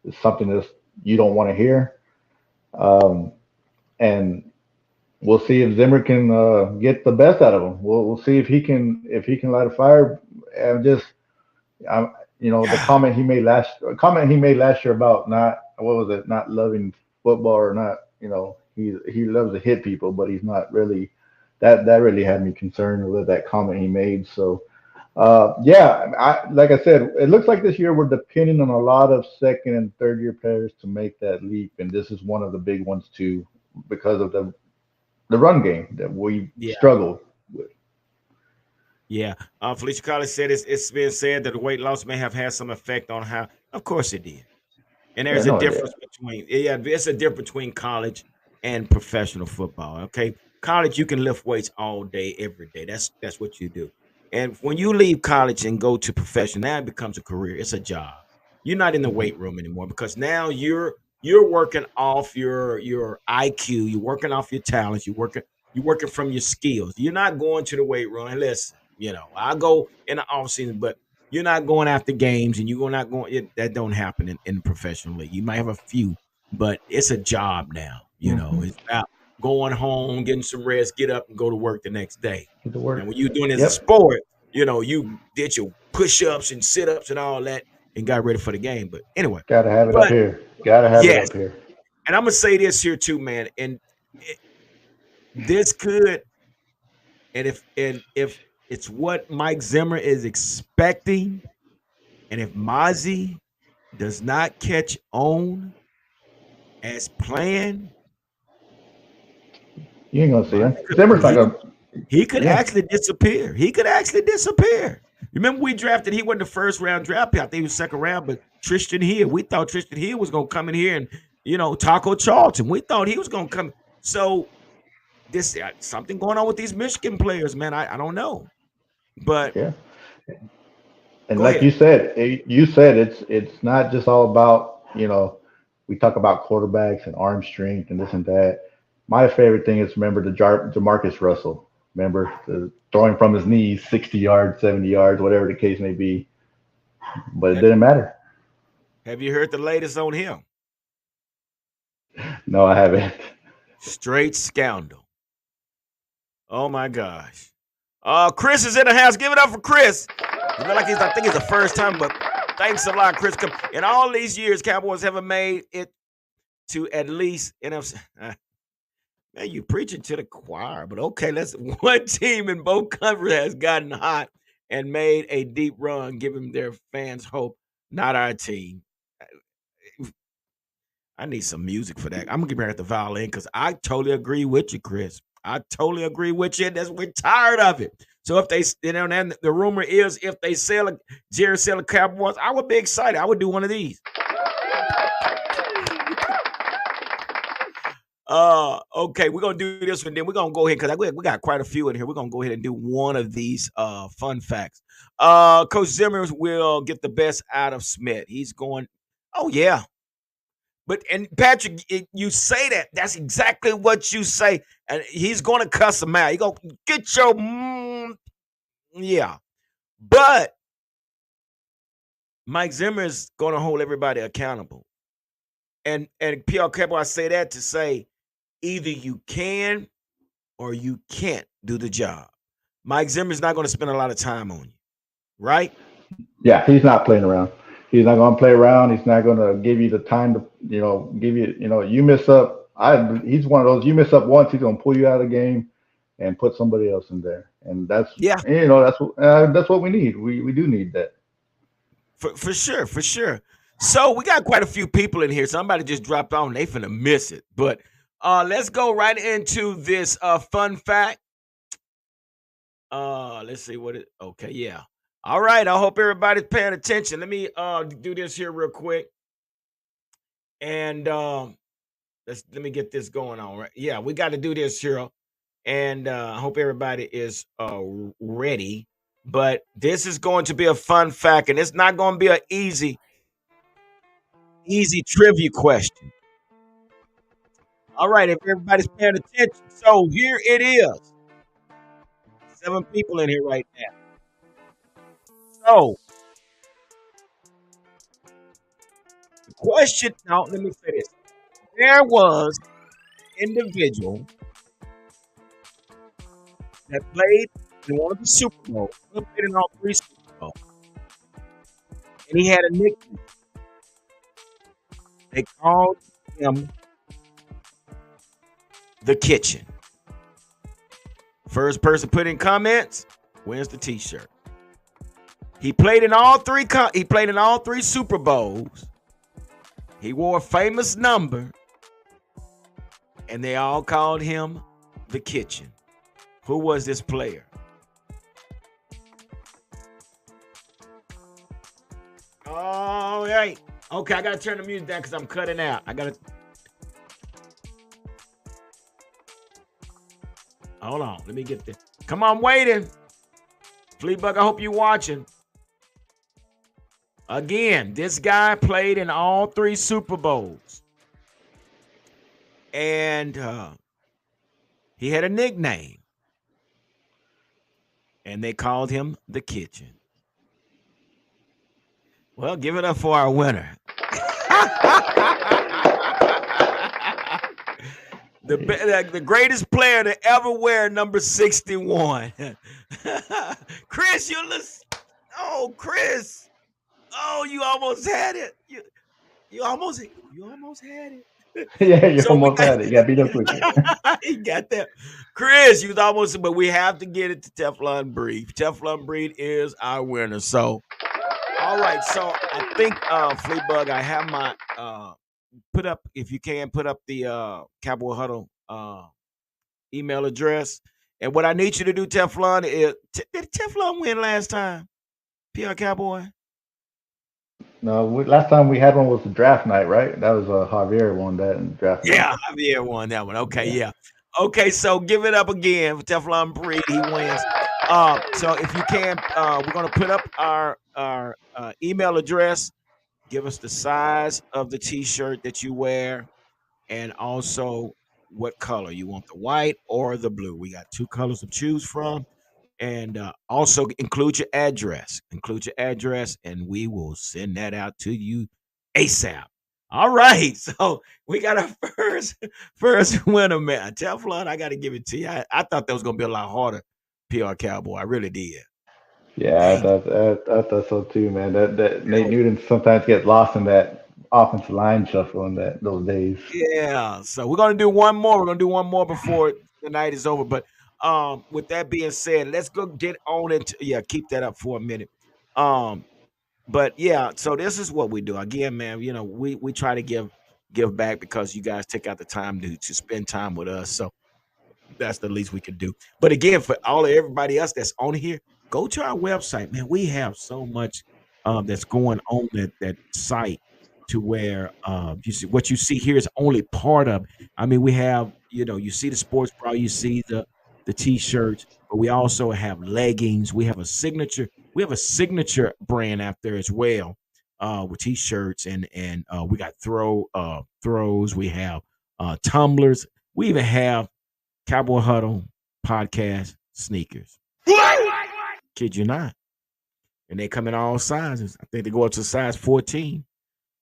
[SPEAKER 3] it's something that you don't want to hear. Um, and we'll see if Zimmer can get the best out of him. We'll see if he can light a fire. And just um, the
[SPEAKER 1] Yeah.
[SPEAKER 3] comment he made last year about not what was it, not loving football, or not, he loves to hit people, but he's not really. That really had me concerned with that comment he made. So yeah, like I said, it looks like this year we're depending on a lot of second and third year players to make that leap, and this is one of the big ones too, because of the run game that we
[SPEAKER 1] Yeah.
[SPEAKER 3] struggled with.
[SPEAKER 1] Yeah. Felicia Collins said it's been said that the weight loss may have had some effect on how. Of course it did. And
[SPEAKER 3] Yeah,
[SPEAKER 1] there's a
[SPEAKER 3] no idea.
[SPEAKER 1] difference between it's a difference between college and professional football. Okay, college you can lift weights all day, every day. That's what you do. And when you leave college and go to professional, now it becomes a career. It's a job. You're not in the
[SPEAKER 3] Hmm.
[SPEAKER 1] weight room anymore because now you're working off your IQ. You're working off your talents. You're working from your skills. You're not going to the weight room. And listen, I go in the off season, but you're not going after games, and you're not going. That don't happen in the professional league. You might have a few, but it's a job now.
[SPEAKER 3] Hmm.
[SPEAKER 1] It's about going home, getting some rest, get up, and go to work the next day.
[SPEAKER 3] Get to
[SPEAKER 1] Now,
[SPEAKER 3] work.
[SPEAKER 1] when you're doing it as a
[SPEAKER 3] Yep.
[SPEAKER 1] sport, you did your push-ups and sit-ups and all that, and got ready for the game. But anyway,
[SPEAKER 3] Gotta have it up
[SPEAKER 1] but
[SPEAKER 3] here. Gotta have it
[SPEAKER 1] yes,
[SPEAKER 3] up here.
[SPEAKER 1] and I'm gonna say this here too, man. And it, this could, and if it's what Mike Zimmer is expecting, and if Mozzie does not catch on as planned,
[SPEAKER 3] You ain't gonna see him.
[SPEAKER 1] Mozzie could
[SPEAKER 3] Zimmer's not
[SPEAKER 1] he
[SPEAKER 3] gonna.
[SPEAKER 1] he could
[SPEAKER 3] Yeah.
[SPEAKER 1] actually disappear. He could actually disappear. Remember, we drafted. He wasn't the first round draft pick. I think he was second round. But Tristan Hill, we thought Tristan Hill was gonna come in here and Taco Charlton. We thought he was gonna come. So this something going on with these Michigan players, man. I don't know, but
[SPEAKER 3] Yeah. And
[SPEAKER 1] go
[SPEAKER 3] like
[SPEAKER 1] ahead.
[SPEAKER 3] you said it's not just all about, we talk about quarterbacks and arm strength and this and that. My favorite thing is, remember the Jamarcus Russell. Remember the throwing from his knees 60 yards, 70 yards, whatever the case may be. But it
[SPEAKER 1] Have,
[SPEAKER 3] didn't matter.
[SPEAKER 1] have you heard the latest on him?
[SPEAKER 3] No, I haven't.
[SPEAKER 1] Straight scoundrel. Oh my gosh. Chris is in the house. Give it up for Chris. He look like I think it's the first time, but thanks a lot, Chris. Come in all these years, Cowboys haven't made it to at least NFC. Man, you preaching to the choir, but okay, let's one team in both countries has gotten hot and made a deep run, giving their fans hope. Not our team. I need some music for that. I'm gonna get back at the violin because I totally agree with you, Chris. I totally agree with you. That's we're tired of it. So if they, and the rumor is if they Jerry sell a Cowboys, I would be excited. I would do one of these. Okay, we're gonna do this one. Then we're gonna go ahead because we got quite a few in here. We're gonna go ahead and do one of these fun facts. Coach Zimmer will get the best out of Smith. He's going. Oh yeah, and Patrick, you say that. That's exactly what you say. And he's going to cuss him out. He going to get your, yeah. But Mike Zimmer is going to hold everybody accountable. And Pierre Cabo, I say that to say either you can or you can't do the job. Mike Zimmer is not going to spend a lot of time on you, right?
[SPEAKER 3] Yeah, he's not playing around. He's not going to play around. He's not going to give you the time to, give you, you miss up. He's one of those. You miss up once, he's going to pull you out of the game and put somebody else in there. And
[SPEAKER 1] Yeah,
[SPEAKER 3] that's what we need. We do need that.
[SPEAKER 1] for sure, for sure. So we got quite a few people in here. Somebody just dropped on. They finna miss it. But let's go right into this fun fact. Let's see what it. Okay, yeah. All right. I hope everybody's paying attention. Let me do this here real quick, and let me get this going on. Right? Yeah, we got to do this here, and I hope everybody is ready. But this is going to be a fun fact, and it's not going to be an easy trivia question. All right, if everybody's paying attention, so here it is. 7 people in here right now. So the question. Now, let me say this. There was an individual that played in one of the Super Bowls. He played in all 3 Super Bowls, and he had a nickname. They called him the Kitchen. First person put in comments wins the T-shirt. He played in all 3. He played in all 3 Super Bowls. He wore a famous number, and they all called him the Kitchen. Who was this player? All right. Okay, I gotta turn the music down because I'm cutting out. I gotta. Hold on. Let me get this. Come on, waiting. Fleabug, I hope you're watching. Again, this guy played in all 3 Super Bowls. And he had a nickname. And they called him the Kitchen. Well, give it up for our winner. The greatest player to ever wear number 61. Chris, you listen. Oh, Chris. Oh, you almost had it. You almost had it.
[SPEAKER 3] Yeah, you
[SPEAKER 1] So we
[SPEAKER 3] almost had it. You got beat up quickly.
[SPEAKER 1] he got that. Chris, you was almost, but we have to get it to Teflon Breed. Teflon Breed is our winner. So, all right. So I think Fleabug, I have my put up, if you can, put up the Cowboy Huddle email address. And what I need you to do, Teflon, is did Teflon win last time? PR Cowboy?
[SPEAKER 3] No, last time we had one was the draft night, right? That was Javier won that in draft night.
[SPEAKER 1] Yeah, Javier won that one. Okay,
[SPEAKER 3] Yeah.
[SPEAKER 1] yeah. Okay, so give it up again for Teflon Breed. He wins. So if you can, we're gonna put up our email address. Give us the size of the T-shirt that you wear, and also what color you want, the white or the blue. We got 2 colors to choose from, and also include your address. Include your address, and we will send that out to you ASAP. All right, so we got our first winner, man. Teflon, I got to give it to you. I thought that was gonna be a lot harder, PR Cowboy. I really did.
[SPEAKER 3] Yeah,
[SPEAKER 1] Dang.
[SPEAKER 3] I thought so too, man. That Nate
[SPEAKER 1] So,
[SPEAKER 3] Newton sometimes gets lost in that offensive line shuffle in those days.
[SPEAKER 1] yeah. So we're gonna do one more. We're gonna do one more before the night is over. But with that being said, let's go get on into keep that up for a minute. Um, but yeah, so this is what we do. Again, man, we try to give back because you guys take out the time to spend time with us. So that's the least we could do. But again, for all of everybody else that's on here, go to our website, man. We have so much that's going on that site to where you see what you see here is only part of. I mean, we have you see the sports bra, you see the t-shirts, but we also have leggings. We have a signature brand out there as well with t-shirts and we got throws. We have tumblers. We even have Cowboy Huddle podcast sneakers. Kid you not. And they come in all sizes. I think they go up to size 14.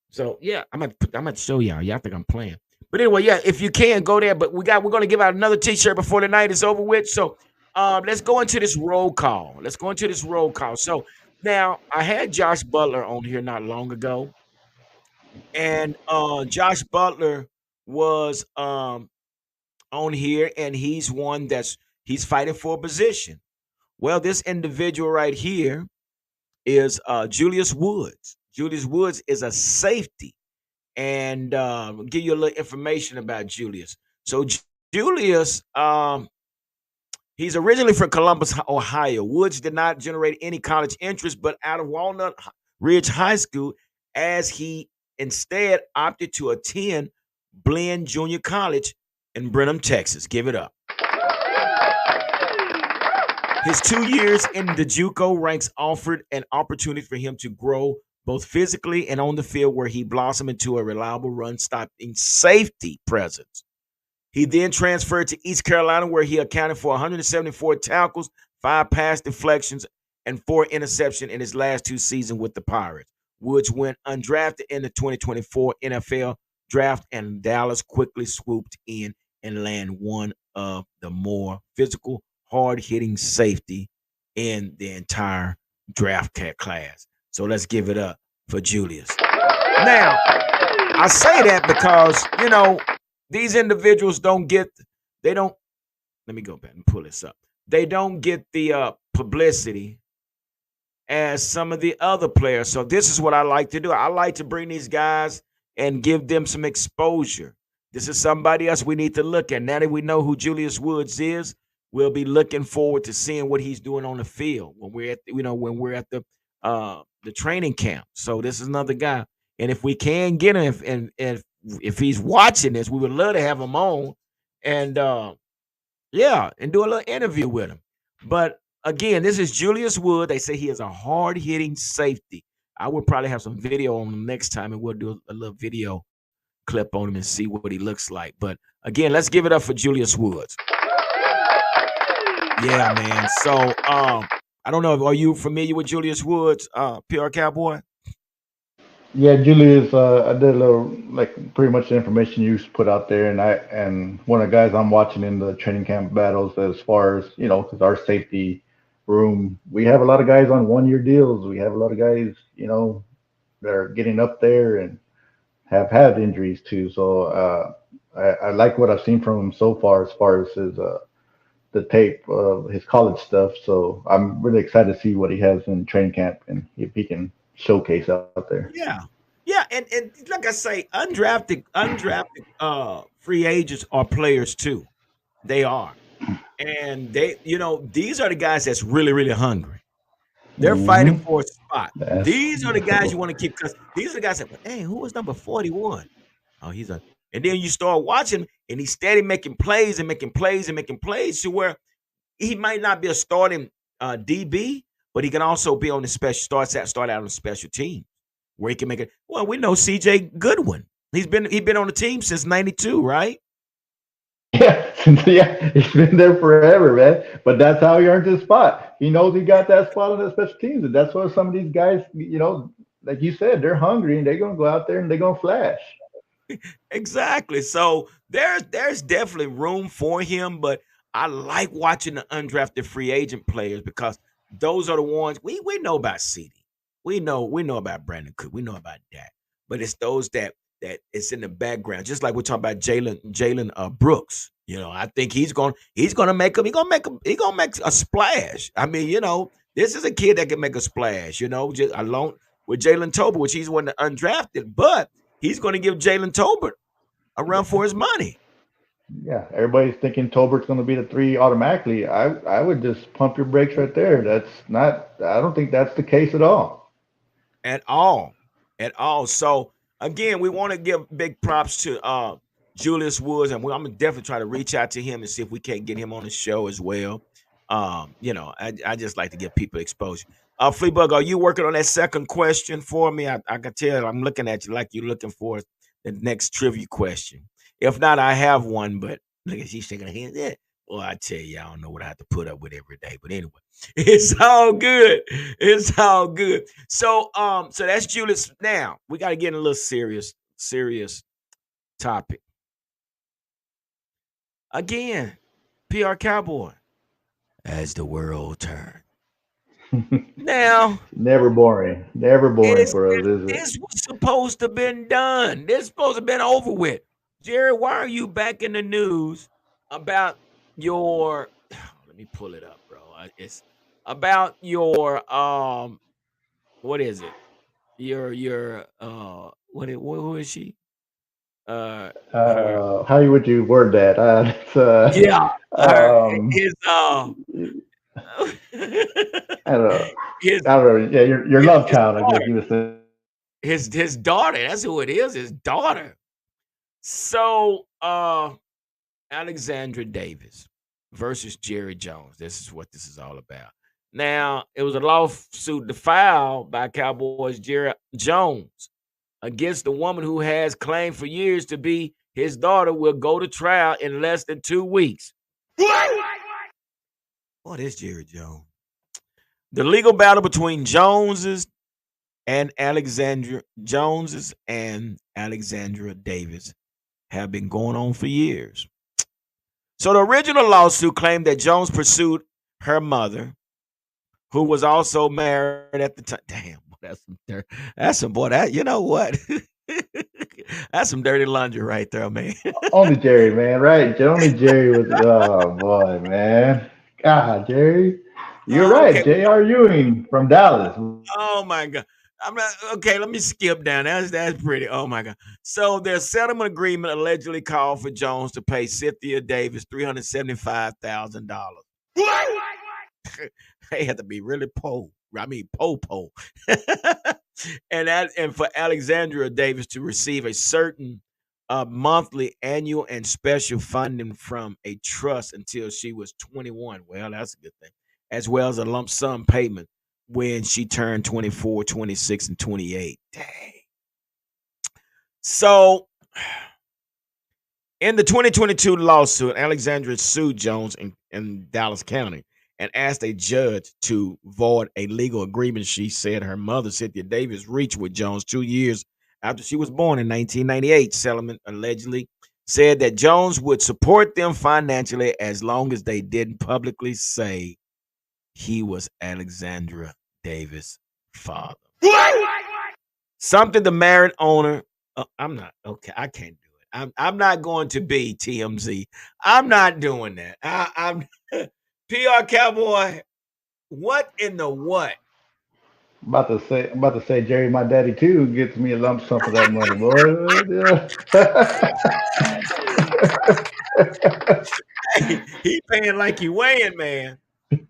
[SPEAKER 1] So yeah, I'm gonna show y'all. Y'all think I'm playing. But anyway, yeah, if you can go there. But we're gonna give out another t-shirt before the night is over with. So let's go into this roll call. So now I had Josh Butler on here not long ago. And Josh Butler was on here, and he's one he's fighting for a position. Well, this individual right here is Julius Woods. Julius Woods is a safety, and I'll give you a little information about Julius. So Julius, he's originally from Columbus, Ohio. Woods did not generate any college interest, but out of Walnut Ridge High School, as he instead opted to attend Blinn Junior College in Brenham, Texas. Give it up. His 2 years in the JUCO ranks offered an opportunity for him to grow both physically and on the field, where he blossomed into a reliable run-stopping safety presence. He then transferred to East Carolina, where he accounted for 174 tackles, 5 pass deflections, and 4 interceptions in his last 2 seasons with the Pirates. Woods went undrafted in the 2024 NFL draft, and Dallas quickly swooped in and landed one of the more physical, hard-hitting safety in the entire draft class. So let's give it up for Julius. Now, I say that because, these individuals let me go back and pull this up. They don't get the publicity as some of the other players. So this is what I like to do. I like to bring these guys and give them some exposure. This is somebody else we need to look at. Now that we know who Julius Woods is, we'll be looking forward to seeing what he's doing on the field when we're at the training camp. So this is another guy. And if we can get him, if he's watching this, we would love to have him on and and do a little interview with him. But again, this is Julius Wood. They say he is a hard-hitting safety. I will probably have some video on him next time, and we'll do a little video clip on him and see what he looks like. But again, let's give it up for Julius Woods. Yeah, man. So I don't know. Are you familiar with Julius Woods, PR Cowboy?
[SPEAKER 3] Yeah, Julius, I did a little like pretty much the information you put out there, and one of the guys I'm watching in the training camp battles as far as because our safety room, we have a lot of guys on 1 year deals. We have a lot of guys, that are getting up there and have had injuries too. So I like what I've seen from him so far as his the tape of his college stuff. So I'm really excited to see what he has in training camp and if he can showcase out there.
[SPEAKER 1] Yeah. Yeah, and like I say, undrafted free agents are players too. They are. And these are the guys that's really, really hungry. They're fighting
[SPEAKER 3] Hmm.
[SPEAKER 1] for a spot.
[SPEAKER 3] That's
[SPEAKER 1] These are the guys you want to keep because these are the guys that, hey, who was number 41? Oh, he's a and then you start watching and he's steady making plays and making plays and making plays to where he might not be a starting DB, but he can also be on the start out on the special team where he can make it. Well, we know CJ Goodwin. He's been on the team since '92, right?
[SPEAKER 3] yeah, yeah. He's been there forever, man. But that's how he earned his spot. He knows he got that spot on the special teams, and that's why some of these guys, like you said, they're hungry and they're gonna go out there and they're gonna flash.
[SPEAKER 1] Exactly. So there's definitely room for him, but I like watching the undrafted free agent players because those are the ones we know about CD. We know about Brandon Cook. We know about that. But it's those that that it's in the background. Just like we're talking about Jalen Brooks. I think he's gonna make him. He gonna make a splash. I mean, this is a kid that can make a splash. Just along with Jalen Tolbert, which he's one undrafted, but he's going to give Jalen Tolbert a run for his money.
[SPEAKER 3] Yeah, everybody's thinking Tolbert's going to be the three automatically. I would just pump your brakes right there. That's not. I don't think that's the case at all.
[SPEAKER 1] At all, at all. So again, we want to give big props to Julius Woods, and I'm gonna definitely try to reach out to him and see if we can't get him on the show as well. I just like to give people exposure. Fleabug, are you working on that second question for me? I can tell I'm looking at you like you're looking for the next trivia question. If not, I have one, but look at she's shaking her head. Yeah. Well, I tell you, I don't know what I have to put up with every day. But anyway, it's all good. It's all good. So that's Julius. Now we got to get in a little serious topic. Again, PR Cowboy, as the world turns. Now,
[SPEAKER 3] Never boring
[SPEAKER 1] is
[SPEAKER 3] for us, is it?
[SPEAKER 1] this was supposed to have been done? This supposed to have been over with. Jerry, why are you back in the news about your? Let me pull it up, bro. It's about your what is it? Your who is she? Her
[SPEAKER 3] How would you word that? It's,
[SPEAKER 1] yeah, her his
[SPEAKER 3] I don't know.
[SPEAKER 1] his
[SPEAKER 3] I don't know. Yeah, your
[SPEAKER 1] his
[SPEAKER 3] love
[SPEAKER 1] his
[SPEAKER 3] child, I guess
[SPEAKER 1] daughter.
[SPEAKER 3] you would say.
[SPEAKER 1] His daughter. That's who it is. His daughter. So Alexandra Davis versus Jerry Jones. This is what this is all about. Now, it was a lawsuit filed by Cowboys Jerry Jones against the woman who has claimed for years to be his daughter will go to trial in less than 2 weeks. What is Jerry Jones? The legal battle between Joneses and Alexandra Davis have been going on for years. So the original lawsuit claimed that Jones pursued her mother, who was also married at the time. Damn, that's some boy. That you know what? That's some dirty laundry right there, man.
[SPEAKER 3] Only Jerry, man, right? Only Jerry was. Oh boy, man. God, Jerry, you're right.
[SPEAKER 1] Okay.
[SPEAKER 3] J.R. Ewing from Dallas.
[SPEAKER 1] Oh my God. I'm not okay. Let me skip down. That's pretty. Oh my God. So their settlement agreement allegedly called for Jones to pay Cynthia Davis $375,000. They had to be really po. I mean po. and for Alexandria Davis to receive a certain monthly, annual, and special funding from a trust until she was 21. Well, that's a good thing. As well as a lump sum payment when she turned 24, 26, and 28. Dang. So in the 2022 lawsuit, Alexandria sued Jones in Dallas County and asked a judge to void a legal agreement she said her mother, Cynthia Davis, reached with Jones 2 years after she was born in 1998. Settlement allegedly said that Jones would support them financially as long as they didn't publicly say he was Alexandra Davis' father. Something the married owner. I'm not okay. I can't do it. I'm not going to be TMZ. I'm not doing that. I'm PR Cowboy. What in the what?
[SPEAKER 3] I'm about to say, Jerry, my daddy too gets me a lump sum for that money, boy.
[SPEAKER 1] Hey, he paying like you weighing, man.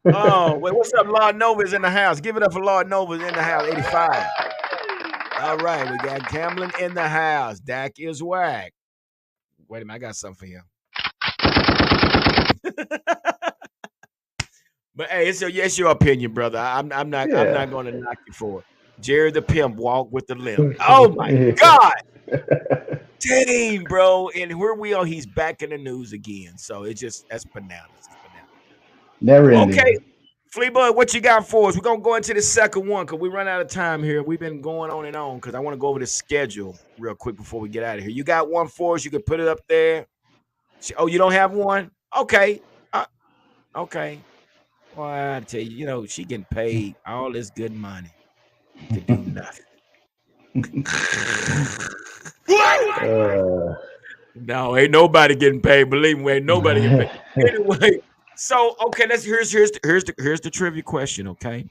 [SPEAKER 1] Oh, wait, what's up? Lord Nova's in the house. Give it up for Lord Nova's in the house, 85. All right, we got Camlin in the house. Dak is whack. Wait a minute, I got something for him. But hey, it's your opinion, brother. I'm not
[SPEAKER 3] Yeah.
[SPEAKER 1] going to knock you for it. Jerry the pimp walk with the limp. Oh my God. Dang, bro. And here we are. He's back in the news again. So that's bananas. It's bananas.
[SPEAKER 3] Never
[SPEAKER 1] Okay,
[SPEAKER 3] ending.
[SPEAKER 1] Fleabud, what you got for us? We're gonna go into the second one because we run out of time here. We've been going on and on because I want to go over the schedule real quick before we get out of here. You got one for us? You can put it up there. Oh, you don't have one? Okay. Okay. Well, I tell you, she getting paid all this good money to do nothing. What?
[SPEAKER 3] Uh,
[SPEAKER 1] No, ain't nobody getting paid. Believe me, ain't nobody getting paid. Anyway, so okay, let's here's the trivia question. Okay,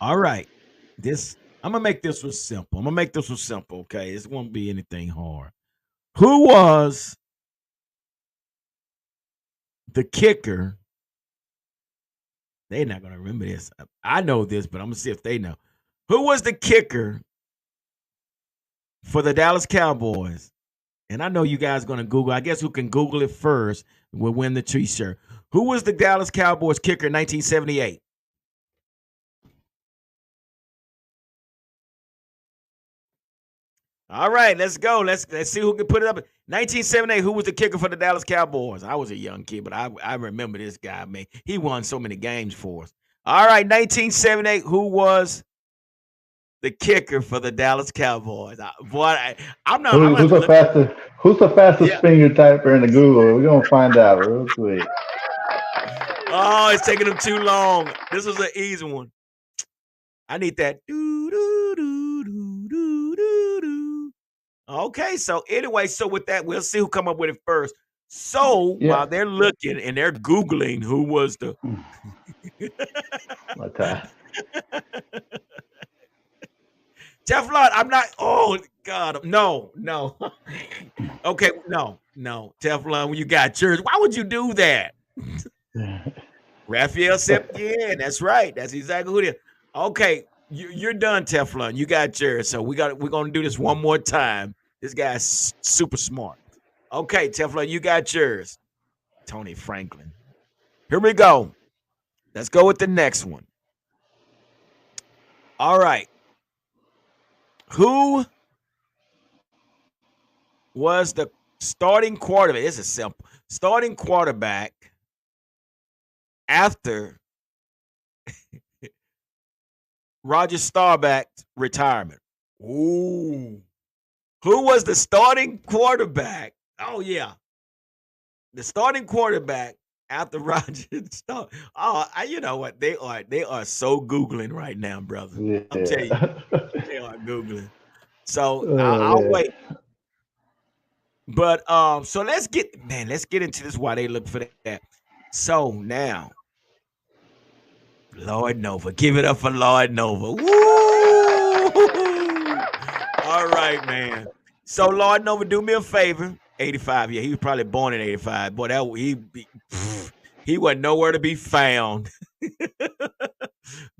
[SPEAKER 1] all right. This I'm gonna make this one simple. I'm gonna make this one simple. Okay, it won't be anything hard. Who was the kicker? They're not gonna remember this. I know this, but I'm gonna see if they know. Who was the kicker for the Dallas Cowboys? And I know you guys gonna Google. I guess who can Google it first will win the T-shirt. Who was the Dallas Cowboys kicker in 1978? All right, let's go. Let's see who can put it up. 1978, who was the kicker for the Dallas Cowboys? I was a young kid, but I remember this guy, man. He won so many games for us. All right, 1978, who was the kicker for the Dallas Cowboys? I'm not. I'm
[SPEAKER 3] who,
[SPEAKER 1] gonna have
[SPEAKER 3] who's
[SPEAKER 1] to
[SPEAKER 3] the
[SPEAKER 1] look at.
[SPEAKER 3] fastest? Who's the fastest
[SPEAKER 1] Yeah.
[SPEAKER 3] finger typer in the Google? We're gonna find out real quick.
[SPEAKER 1] Oh, it's taking them too long. This was an easy one. I need that. Doo, doo, doo, doo, doo, doo, doo. Okay, so anyway, so with that, we'll see who come up with it first. So
[SPEAKER 3] Yeah.
[SPEAKER 1] while they're looking and they're Googling who was the
[SPEAKER 3] Okay.
[SPEAKER 1] Teflon, I'm not. Oh God, no. Okay, no. Teflon, when you got yours, why would you do that? Raphael Septien, that's right. That's exactly who it is. Okay, you're done, Teflon. You got yours. So we're gonna do this one more time. This guy's super smart. Okay, Teflon, you got yours. Tony Franklin. Here we go. Let's go with the next one. All right. Who was the starting quarterback? This is simple. Starting quarterback after Roger Staubach's retirement. Ooh. Who was the starting quarterback? Oh, yeah. The starting quarterback after Roger Staubach. Oh, you know what? They are so Googling right now, brother. I'm telling you,
[SPEAKER 3] Yeah.
[SPEAKER 1] they are Googling. So
[SPEAKER 3] Oh
[SPEAKER 1] I'll
[SPEAKER 3] man.
[SPEAKER 1] wait. But so let's get into this while they look for that. So now, Lord Nova, give it up for Lord Nova. Woo! All right, man. So Lord Nova, do me a favor. 85, yeah, he was probably born in 85. Boy, he wasn't nowhere to be found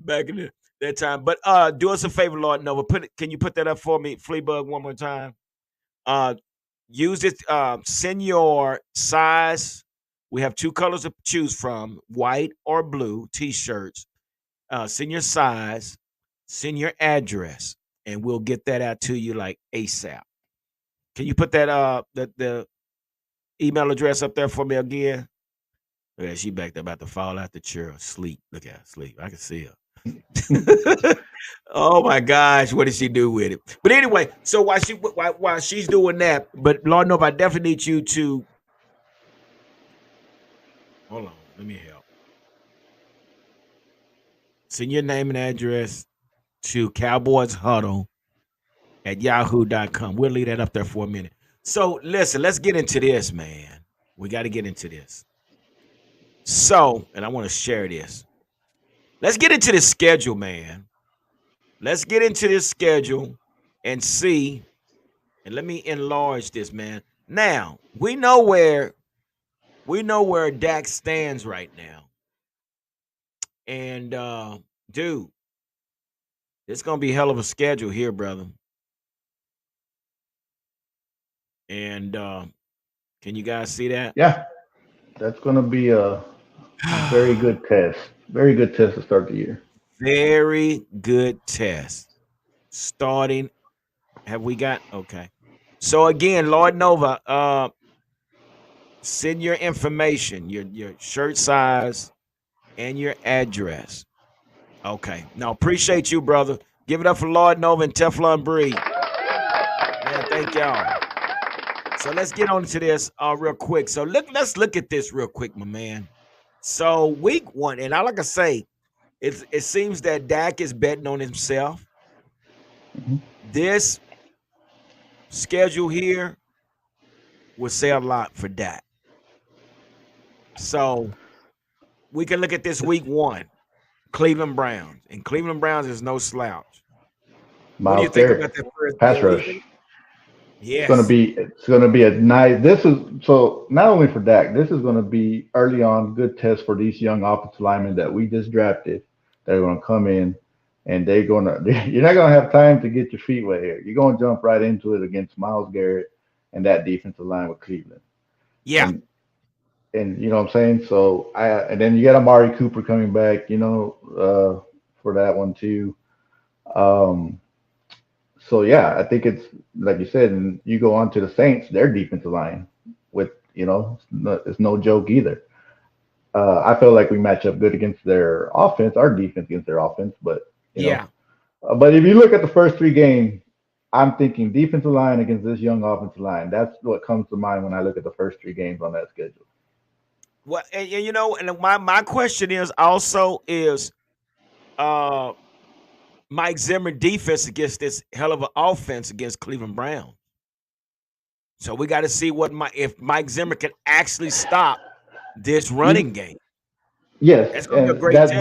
[SPEAKER 1] back in that time. But do us a favor, Lord Nova. Can you put that up for me, Fleabug, one more time? Uh, use it. Send your size. We have two colors to choose from: white or blue T-shirts. Send your size. Send your address, and we'll get that out to you like ASAP. Can you put that the email address up there for me again? Yeah, she back there about to fall out the chair, sleep. Look at her sleep. I can see her. Oh my gosh, what did she do with it? But anyway, so while she's doing that, but Lord knows I definitely need you to hold on. Let me help. Send your name and address to Cowboys Huddle at yahoo.com. We'll leave that up there for a minute. So listen, let's get into this, man. We got to get into this. So, and I want to share this. Let's get into this schedule, man. Let's get into this schedule and see. And let me enlarge this, man. Now, we know where Dak stands right now. And dude, it's gonna be a hell of a schedule here, brother. And can you guys see that?
[SPEAKER 3] Yeah. That's gonna be a very good test. Very good test to start the year.
[SPEAKER 1] Very good test. Starting, have we got okay? So again, Lord Nova, send your information, your shirt size, and your address. Okay. Now appreciate you, brother. Give it up for Lord Nova and Teflon Bree. Man, thank y'all. So let's get on to this real quick. So let's look at this real quick, my man. So week one, and I like I say, it seems that Dak is betting on himself. This schedule here will say a lot for Dak. So we can look at this week one, Cleveland Browns. And Cleveland Browns is no slouch. What do you
[SPEAKER 3] Miles
[SPEAKER 1] think about
[SPEAKER 3] Garrett,
[SPEAKER 1] that first
[SPEAKER 3] pass
[SPEAKER 1] game? What do you
[SPEAKER 3] rush.
[SPEAKER 1] think? Yes.
[SPEAKER 3] It's gonna be a nice. This is so not only for Dak. This is gonna be early on good test for these young offensive linemen that we just drafted. They're gonna come in and they're gonna. You're not gonna have time to get your feet wet here. You're gonna jump right into it against Miles Garrett and that defensive line with Cleveland.
[SPEAKER 1] Yeah.
[SPEAKER 3] And and you know what I'm saying. So I and then you got Amari Cooper coming back. For that one too. Um, So yeah, I think it's like you said, and you go on to the Saints, their defensive line with it's no joke either. I feel like we match up good against their offense, our defense against their offense, but you know,
[SPEAKER 1] Yeah.
[SPEAKER 3] but if you look at the first three games, I'm thinking defensive line against this young offensive line. That's what comes to mind when I look at the first three games on that schedule.
[SPEAKER 1] Well, and and my question is also is uh Mike Zimmer defense against this hell of an offense against Cleveland Brown. So we got to see if Mike Zimmer can actually stop this
[SPEAKER 3] You
[SPEAKER 1] running game.
[SPEAKER 3] yes,
[SPEAKER 1] That's going to be a
[SPEAKER 3] and
[SPEAKER 1] great test.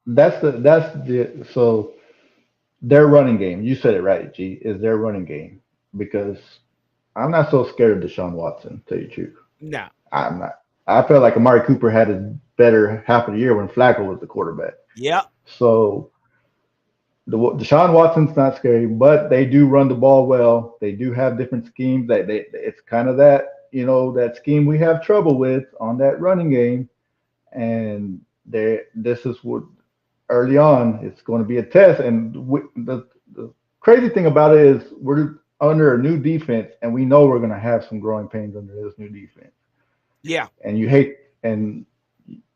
[SPEAKER 3] that's the so their running game. You said it right, G, is their running game because I'm not so scared of Deshaun Watson, to tell you the truth.
[SPEAKER 1] Now,
[SPEAKER 3] I'm not. I felt like Amari Cooper had his better half of the year when Flacco was the quarterback.
[SPEAKER 1] yeah,
[SPEAKER 3] So Deshaun Watson's not scary, but they do run the ball well. They do have different schemes. It's kind of that scheme we have trouble with on that running game, and this is what early on it's going to be a test. And the crazy thing about it is we're under a new defense, and we know we're going to have some growing pains under this new defense.
[SPEAKER 1] yeah.
[SPEAKER 3] And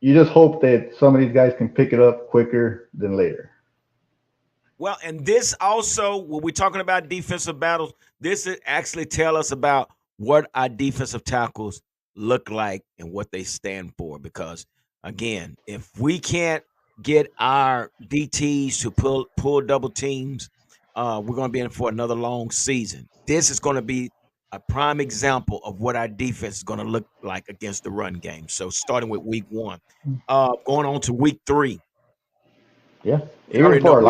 [SPEAKER 3] you just hope that some of these guys can pick it up quicker than later.
[SPEAKER 1] Well, and this also, when we're talking about defensive battles, this is actually tell us about what our defensive tackles look like and what they stand for. Because again, if we can't get our DTs to pull double teams, we're going to be in for another long season. This is going to be a prime example of what our defense is going to look like against the run game. So starting with week one, going on to week three,
[SPEAKER 3] Yeah,
[SPEAKER 1] we
[SPEAKER 3] even
[SPEAKER 1] already
[SPEAKER 3] for
[SPEAKER 1] know.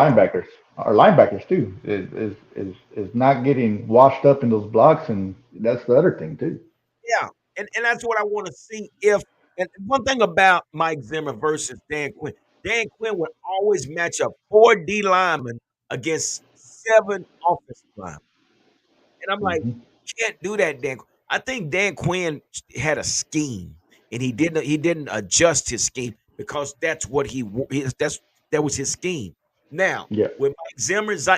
[SPEAKER 3] our linebackers too is not getting washed up in those blocks, and that's the other thing too.
[SPEAKER 1] Yeah, and that's what I want to see if and one thing about Mike Zimmer versus Dan Quinn. Dan Quinn would always match up 4 D linemen against 7 offensive linemen. And I'm like,
[SPEAKER 3] Hmm.
[SPEAKER 1] you can't do that, Dan. I think Dan Quinn had a scheme, and he didn't adjust his scheme because that's what that was his scheme. Now
[SPEAKER 3] Yeah,
[SPEAKER 1] with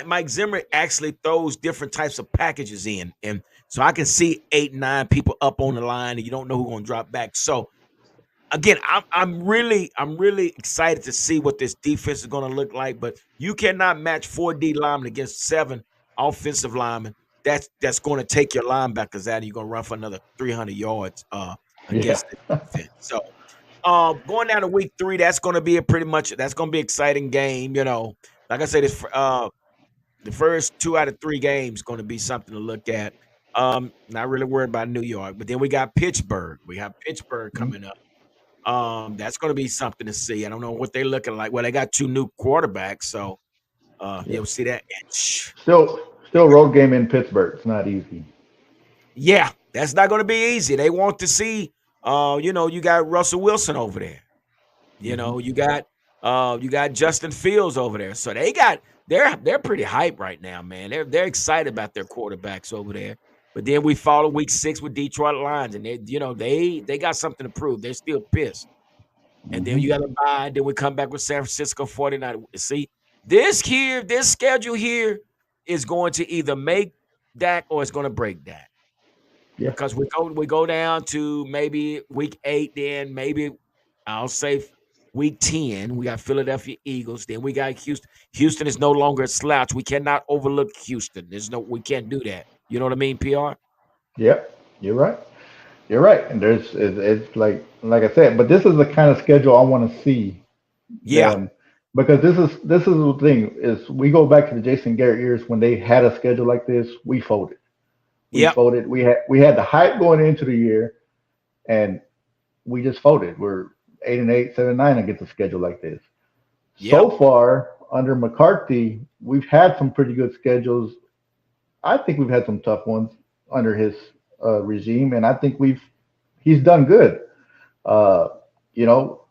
[SPEAKER 1] Mike Zimmer actually throws different types of packages in, and so I can see 8, 9 people up on the line, and you don't know who's going to drop back. So again, I'm really excited to see what this defense is going to look like. But you cannot match 4 D linemen against 7 offensive linemen. That's going to take your linebackers out, and you're going to run for another 300 yards
[SPEAKER 3] yeah,
[SPEAKER 1] against the defense. So going down to week three, that's going to be that's going to be an exciting game. Like I said, the first 2 out of 3 games going to be something to look at. Not really worried about New York, but then we got Pittsburgh. We have Pittsburgh coming up. That's going to be something to see. I don't know what they're looking like. Well, they got 2 new quarterbacks, so
[SPEAKER 3] yeah.
[SPEAKER 1] you'll see that. And
[SPEAKER 3] Still road game in Pittsburgh. It's not easy.
[SPEAKER 1] yeah, that's not going to be easy. They want to see. You got Russell Wilson over there.
[SPEAKER 3] Hmm.
[SPEAKER 1] You got Justin Fields over there. So they're pretty hyped right now, man. They're excited about their quarterbacks over there. But then we follow week 6 with Detroit Lions, and they got something to prove. They're still pissed. And then
[SPEAKER 3] Hmm.
[SPEAKER 1] you got to buy. Then we come back with San Francisco 49. See, this schedule here is going to either make Dak or it's going to break Dak
[SPEAKER 3] Yeah,
[SPEAKER 1] because we go down to maybe week 8, then maybe I'll say week 10. We got Philadelphia Eagles. Then we got Houston. Houston is no longer a slouch. We cannot overlook Houston. We can't do that. You know what I mean, PR?
[SPEAKER 3] yeah. You're right. You're right. And it's like I said, but this is the kind of schedule I want to see
[SPEAKER 1] Yeah,
[SPEAKER 3] them because this is the thing is we go back to the Jason Garrett years when they had a schedule like this, we folded. We
[SPEAKER 1] Yep.
[SPEAKER 3] folded. We had the hype going into the year, and we just folded. We're 8-8, 7-9 against a schedule like this. So
[SPEAKER 1] Yep.
[SPEAKER 3] far under McCarthy, we've had some pretty good schedules. I think we've had some tough ones under his regime, and I think he's done good. Uh, you know,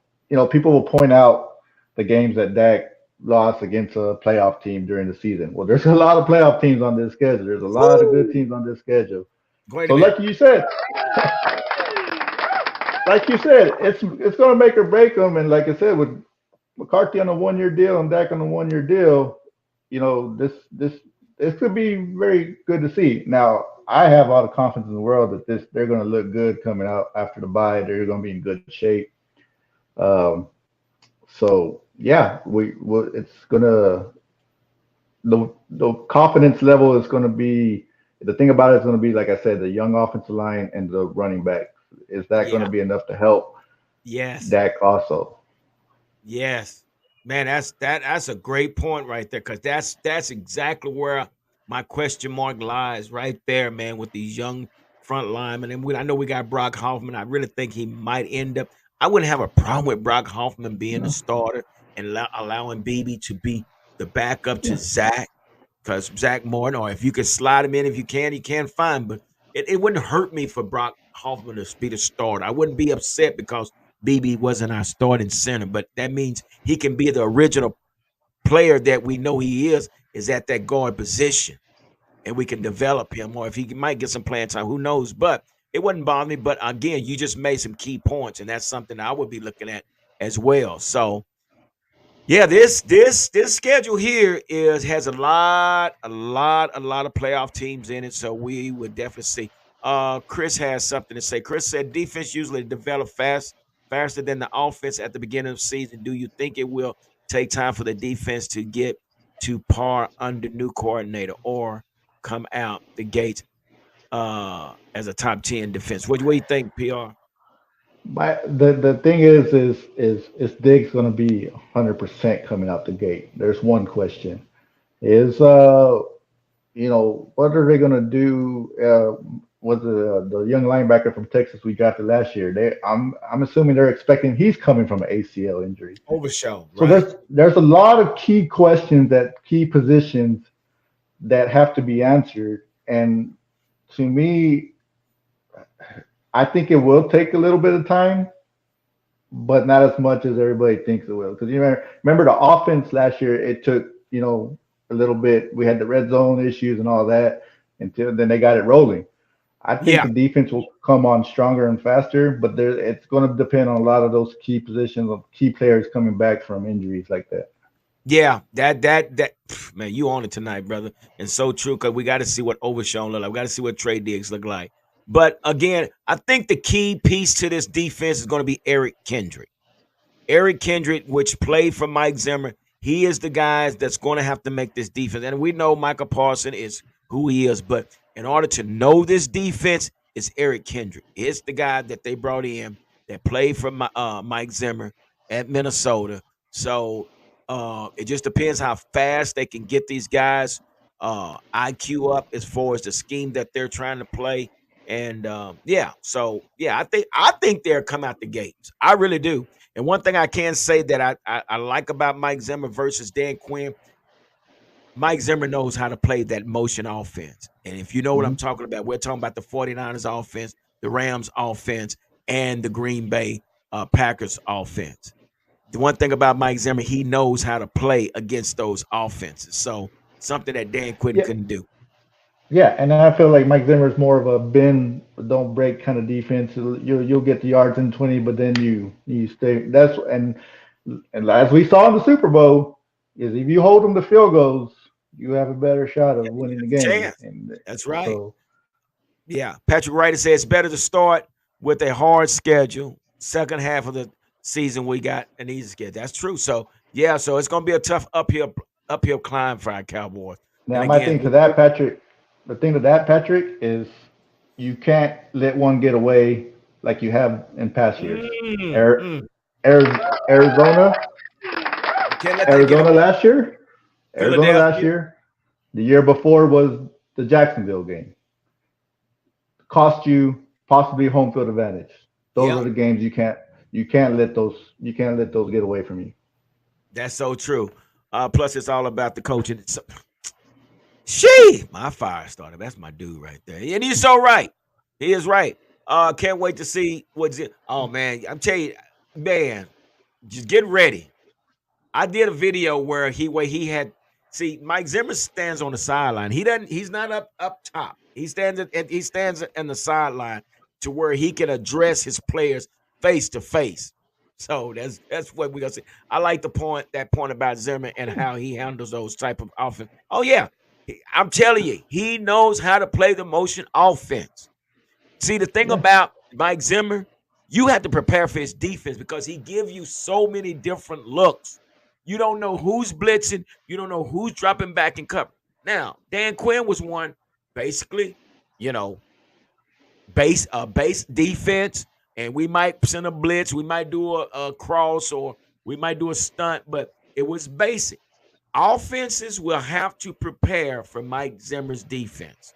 [SPEAKER 3] people will point out the games that Dak lost against a playoff team during the season. Well, there's a lot of playoff teams on this schedule. There's a lot of good
[SPEAKER 1] Woo!
[SPEAKER 3] teams on this schedule.
[SPEAKER 1] Wait a
[SPEAKER 3] So,
[SPEAKER 1] minute.
[SPEAKER 3] like you said, it's going to make or break them. And like I said, with McCarthy on a 1 year deal and Dak on a 1 year deal, this could be very good to see. Now, I have all the confidence in the world that they're going to look good coming out after the bye. They're going to be in good shape. Um, so yeah, it's gonna the confidence level is going to be the thing about it is going to be like I said, the young offensive line and the running back. Is that going to
[SPEAKER 1] Yeah.
[SPEAKER 3] be enough to help
[SPEAKER 1] Yes.
[SPEAKER 3] Dak also?
[SPEAKER 1] Yes, man, that's a great point right there because that's exactly where my question mark lies right there, man, with these young front linemen. And I know we got Brock Hoffman. I really think he might end up. I wouldn't have a problem with Brock Hoffman being the
[SPEAKER 3] No.
[SPEAKER 1] starter and allowing BB to be the backup to
[SPEAKER 3] Yeah.
[SPEAKER 1] Zach because Zach Morton, or if you could slide him in, if you can find. But it wouldn't hurt me for Brock Hoffman to be the starter. I wouldn't be upset because BB wasn't our starting center, but that means he can be the original player that we know he is at that guard position, and we can develop him, or if he might get some playing time, who knows? But it wouldn't bother me. But again, you just made some key points, and that's something I would be looking at as well. So yeah, this schedule here has a lot of playoff teams in it. So we would definitely see. Chris has something to say. Chris said defense usually develop faster than the offense at the beginning of the season. Do you think it will take time for the defense to get to par under new coordinator or come out the gates as a top 10 defense? What do you think, PR?
[SPEAKER 3] The thing is Diggs going to be 100% coming out the gate? There's one question. Is what are they going to do? Was the young linebacker from Texas we drafted last year? I'm assuming they're expecting he's coming from an ACL injury.
[SPEAKER 1] Overshow,
[SPEAKER 3] So
[SPEAKER 1] right?
[SPEAKER 3] there's a lot of key questions at key positions that have to be answered. And to me, I think it will take a little bit of time, but not as much as everybody thinks it will. Because remember the offense last year, it took a little bit. We had the red zone issues and all that until then they got it rolling. I think
[SPEAKER 1] Yeah.
[SPEAKER 3] the defense will come on stronger and faster, but it's going to depend on a lot of those key positions of key players coming back from injuries like that.
[SPEAKER 1] Yeah, that man, you on it tonight, brother, and so true. Because we got to see what Overshown look like. We got to see what Trey Diggs look like. But again, I think the key piece to this defense is going to be Eric Kendrick. Eric Kendrick, which played for Mike Zimmer, he is the guy that's going to have to make this defense. And we know Michael Parson is who he is, but in order to know this defense, it's Eric Kendrick. It's the guy that they brought in that played for Mike Zimmer at Minnesota. So it just depends how fast they can get these guys IQ up as far as the scheme that they're trying to play. And yeah, so yeah, I think they'll come out the gates. I really do. And one thing I can say that I like about Mike Zimmer versus Dan Quinn, Mike Zimmer knows how to play that motion offense. And if you know what I'm
[SPEAKER 3] Hmm.
[SPEAKER 1] talking about, we're talking about the 49ers offense, the Rams offense, and the Green Bay Packers offense. The one thing about Mike Zimmer, he knows how to play against those offenses. So something that Dan Quinn
[SPEAKER 3] Yeah,
[SPEAKER 1] couldn't do.
[SPEAKER 3] yeah, and I feel like Mike Zimmer is more of a bend but don't break kind of defense. You'll get the yards in 20, but then you stay. And as we saw in the Super Bowl, is if you hold them to field goals, you have a better shot
[SPEAKER 1] Yeah,
[SPEAKER 3] of
[SPEAKER 1] you
[SPEAKER 3] winning the
[SPEAKER 1] got a
[SPEAKER 3] game.
[SPEAKER 1] chance.
[SPEAKER 3] And
[SPEAKER 1] That's right.
[SPEAKER 3] so
[SPEAKER 1] Yeah, Patrick Wright says it's better to start with a hard schedule. Second half of the season, we got an easy schedule. That's true. So yeah, so it's gonna be a tough uphill climb for our Cowboys.
[SPEAKER 3] now
[SPEAKER 1] And
[SPEAKER 3] my
[SPEAKER 1] again,
[SPEAKER 3] thing to that, Patrick, the thing to that, Patrick, is you can't let one get away like you have in past years.
[SPEAKER 1] mm,
[SPEAKER 3] Air,
[SPEAKER 1] mm,
[SPEAKER 3] Arizona,
[SPEAKER 1] Can't let that get
[SPEAKER 3] Arizona
[SPEAKER 1] over.
[SPEAKER 3] last year. Arizona last
[SPEAKER 1] Philadelphia.
[SPEAKER 3] year. The year before was the Jacksonville game. Cost you possibly home field advantage. Those are
[SPEAKER 1] Yep,
[SPEAKER 3] the games you can't let those get away from you.
[SPEAKER 1] that's so true. Plus, it's all about the coaching. She, my fire starter. That's my dude right there, and he's so right. He is right. Can't wait to see what's it. Oh man, I'm telling you, man, just get ready. I did a video where he had see Mike Zimmer stands on the sideline. He's not up top. He stands in the sideline to where he can address his players face to face. So that's what we're gonna see. I like that point about Zimmer and how he handles those type of offense. Oh yeah. I'm telling you, he knows how to play the motion offense. See, the thing
[SPEAKER 3] Yeah,
[SPEAKER 1] about Mike Zimmer, you have to prepare for his defense because he gives you so many different looks. You don't know who's blitzing. You don't know who's dropping back in cover. Now, Dan Quinn was one, basically, you know, base defense, and we might send a blitz. We might do a cross or we might do a stunt, but it was basic. Offenses will have to prepare for Mike Zimmer's defense.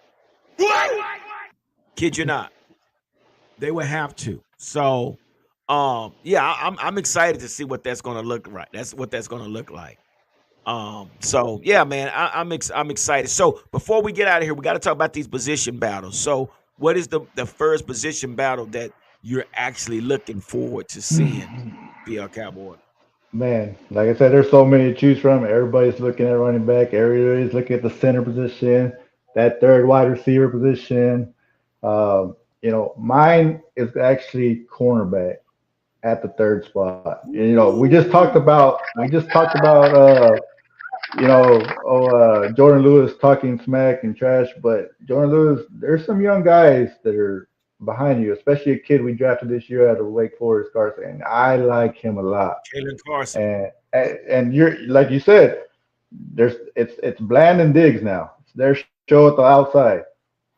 [SPEAKER 1] Kid you not. They would have to. So, yeah, I'm excited to see what that's going to look right. That's what that's going to look like. So yeah, man, I'm excited. So before we get out of here, we got to talk about these position battles. So, what is the first position battle that you're actually looking forward to seeing, PR Cowboy?
[SPEAKER 3] man. Like I said, there's so many to choose from. Everybody's looking at running back. Everybody's looking at the center position, that third wide receiver position. Mine is actually cornerback at the third spot. We just talked about Jordan Lewis talking smack and trash, but Jordan Lewis, there's some young guys that are behind you, especially a kid we drafted this year out of Wake Forest, Carson, and I like him a lot.
[SPEAKER 1] Jalen Carson.
[SPEAKER 3] And you're like you said, it's Bland and Diggs now. It's their show at the outside.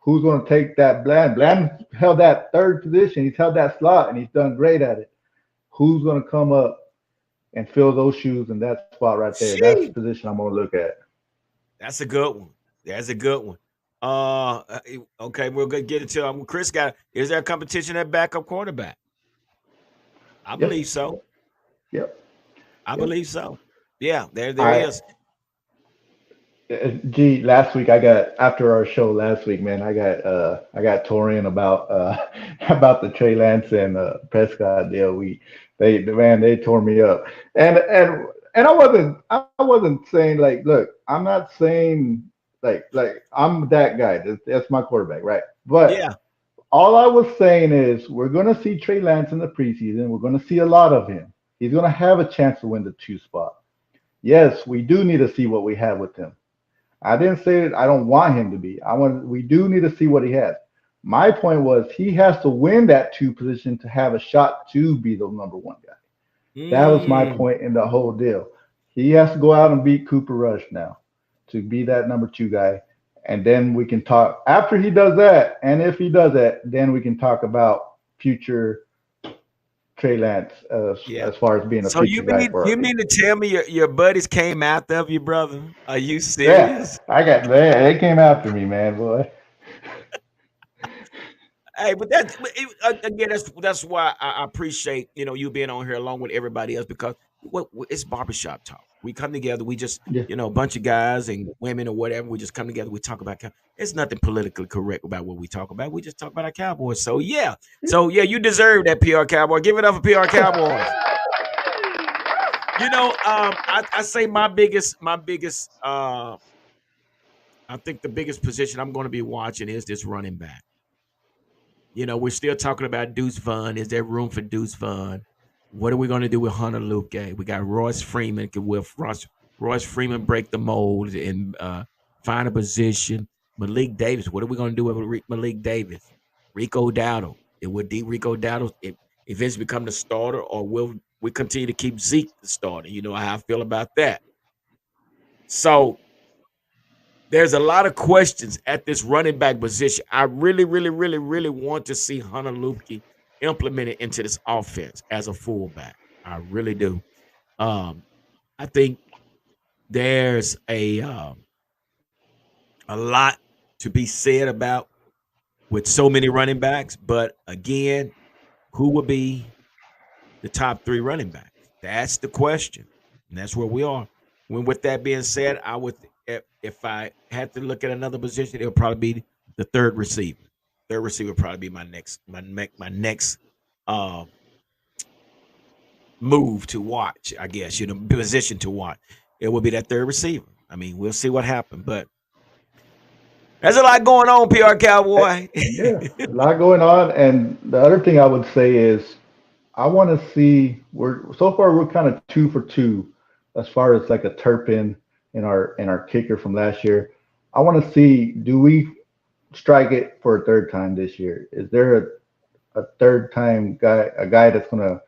[SPEAKER 3] Who's going to take that Bland? Bland held that third position. He's held that slot, and he's done great at it. Who's going to come up and fill those shoes in that spot right there? That's the
[SPEAKER 1] She.
[SPEAKER 3] position I'm going to look at.
[SPEAKER 1] That's a good one. That's a good one. Okay, we're gonna get into. Chris got. Is there a competition at backup quarterback? I
[SPEAKER 3] Yep,
[SPEAKER 1] believe so.
[SPEAKER 3] yep,
[SPEAKER 1] I
[SPEAKER 3] yep.
[SPEAKER 1] believe so. Yeah, there
[SPEAKER 3] I
[SPEAKER 1] is.
[SPEAKER 3] Gee, last week I got after our show last week, man. I got Torian about about the Trey Lance and Prescott deal. They tore me up, and I wasn't saying like, look, I'm not saying like I'm that guy. That's my quarterback, right? But
[SPEAKER 1] Yeah.
[SPEAKER 3] all I was saying is we're gonna see Trey Lance in the preseason. We're gonna see a lot of him. He's gonna have a chance to win the two spot. Yes, we do need to see what we have with him. I didn't say that I don't want him to be. We do need to see what he has. My point was he has to win that two position to have a shot to be the number one guy. That was my
[SPEAKER 1] Mm.
[SPEAKER 3] point in the whole deal. He has to go out and beat Cooper Rush now to be that number two guy. And then we can talk after he does that, and if he does that, then we can talk about future Trey Lance
[SPEAKER 1] Yeah.
[SPEAKER 3] as far as being a
[SPEAKER 1] So
[SPEAKER 3] future guy for our
[SPEAKER 1] you
[SPEAKER 3] team.
[SPEAKER 1] mean to tell me your buddies came after you, brother? Are you
[SPEAKER 3] Yeah,
[SPEAKER 1] serious?
[SPEAKER 3] I got man. They came after me, man, boy.
[SPEAKER 1] Hey, but again, that's why I appreciate you being on here along with everybody else because it's barbershop talk. We come together. We just
[SPEAKER 3] Yeah.
[SPEAKER 1] a bunch of guys and women or whatever. We just come together. We talk about. It's nothing politically correct about what we talk about. We just talk about our Cowboys. So yeah, you deserve that PR Cowboy. Give it up for PR Cowboys. I say my biggest. I think the biggest position I'm going to be watching is this running back. We're still talking about Deuce Vaughn. Is there room for Deuce Vaughn? What are we going to do with Hunter Luke? We got Royce Freeman. Will Royce Freeman break the mold and find a position? Malik Davis. What are we going to do with Malik Davis? Rico Dowdle. It would Rico Dowdle eventually become the starter, or will we continue to keep Zeke the starter? You know how I feel about that. So there's a lot of questions at this running back position. I really, really, really, really want to see Hunter Luepke implemented into this offense as a fullback. I really do. Um, I think there's a lot to be said about with so many running backs, but again, who will be the top 3 running backs? That's the question, and that's where we are. When, with that being said, I would, if I had to look at another position, it would probably be the third receiver. Third receiver would probably be my next uh, move to watch. I guess position to watch. It would be that third receiver. I mean, we'll see what happens, but there's a lot going on, PR Cowboy.
[SPEAKER 3] Yeah, a lot going on. And the other thing I would say is I want to see we're so far we're kind of 2 for 2 as far as like a Turpin in our kicker from last year. I want to see, do we strike it for a third time this year? Is there a third time guy, a guy that's going to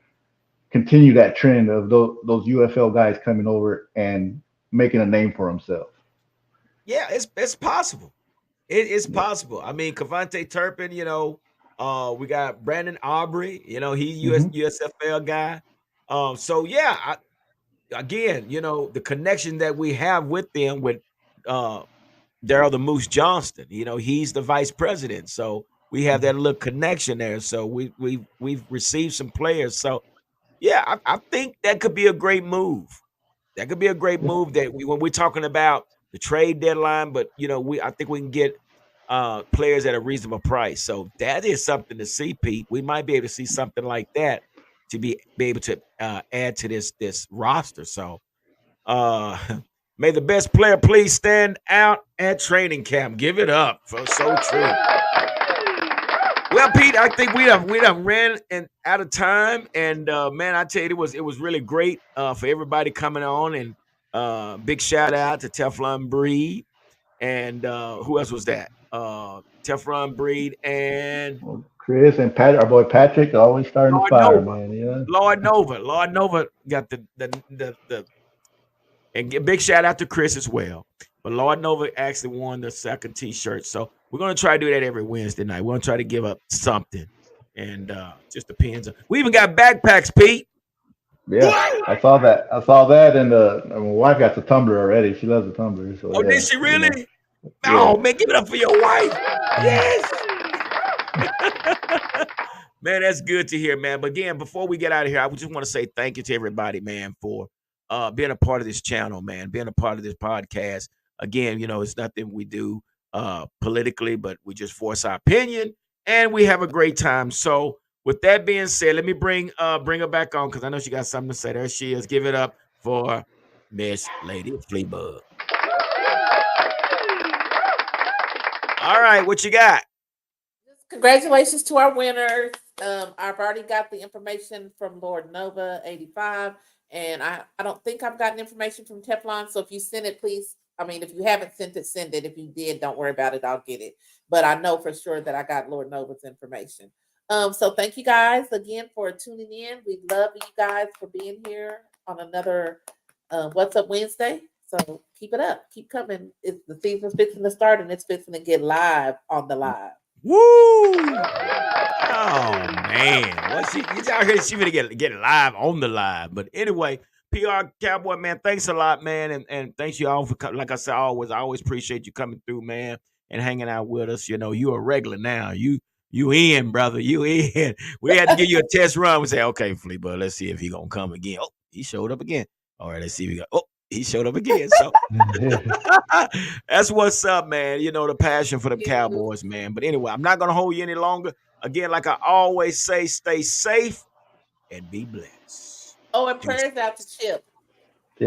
[SPEAKER 3] continue that trend of those UFL guys coming over and making a name for himself?
[SPEAKER 1] Yeah, it's possible. It is
[SPEAKER 3] Yeah.
[SPEAKER 1] possible. I mean, Cavante Turpin, we got Brandon Aubrey, he
[SPEAKER 3] Hmm.
[SPEAKER 1] USFL guy. So yeah, again, the connection that we have with them with uh Daryl the Moose Johnston, he's the vice president. So we have that little connection there. So we've received some players. So yeah, I think that could be a great move. That could be a great
[SPEAKER 3] Yeah.
[SPEAKER 1] move that when we're talking about the trade deadline, but I think we can get players at a reasonable price. So that is something to see, Pete. We might be able to see something like that to be able to add to this roster. So uh may the best player please stand out at training camp. Give it up for so true. Well, Pete, I think we done ran and out of time, and man, I tell you, it was really great for everybody coming on, and big shout out to Teflon Breed, and who else was that? Teflon Breed and
[SPEAKER 3] Well, Chris and Pat, our boy Patrick, always starting the
[SPEAKER 1] Lord
[SPEAKER 3] fire,
[SPEAKER 1] Nova.
[SPEAKER 3] man. Yeah.
[SPEAKER 1] Lord Nova got the and big shout out to Chris as well. But Lord Nova actually won the second T-shirt, so we're gonna try to do that every Wednesday night. We're gonna try to give up something, and just depends. We even got backpacks, Pete.
[SPEAKER 3] Yeah, I saw that. I saw that, and my wife got the tumbler already. She loves the tumbler, so
[SPEAKER 1] Oh, did
[SPEAKER 3] yeah,
[SPEAKER 1] she
[SPEAKER 3] you know,
[SPEAKER 1] really?
[SPEAKER 3] yeah.
[SPEAKER 1] Oh man, give it up for your wife. Yes. Man, that's good to hear, man. But again, before we get out of here, I just want to say thank you to everybody, man, for being a part of this channel, man, being a part of this podcast. Again, it's nothing we do politically, but we just voice our opinion and we have a great time. So with that being said, let me bring her back on because I know she got something to say. There she is. Give it up for Miss Lady Fleabug. All right, what you got?
[SPEAKER 2] Congratulations to our winners. I've already got the information from Lord Nova 85, and I don't think I've gotten information from Teflon. So if you send it, please. I mean, if you haven't sent it, send it. If you did, don't worry about it. I'll get it. But I know for sure that I got Lord Nova's information. So thank you guys again for tuning in. We love you guys for being here on another What's Up Wednesday. So keep it up, keep coming. The season's fixing to start, and it's fixing to get live on the live.
[SPEAKER 1] Woo! Oh man, well she's out here. She gonna get live on the live. But anyway, PR Cowboy man, thanks a lot, man, and thanks you all for like I said, I always appreciate you coming through, man, and hanging out with us. You a regular now. You in, brother. You in. We had to give you a test run. We say, okay, Flea, but let's see if he gonna come again. Oh, he showed up again. All right, let's see if we got. Oh, he showed up again. So that's what's up, man. The passion for the
[SPEAKER 2] You.
[SPEAKER 1] Cowboys, man. But anyway, I'm not gonna hold you any longer. Again, like I always say, stay safe and be blessed.
[SPEAKER 2] Oh, and
[SPEAKER 1] Deuces.
[SPEAKER 2] prayers out to Chip.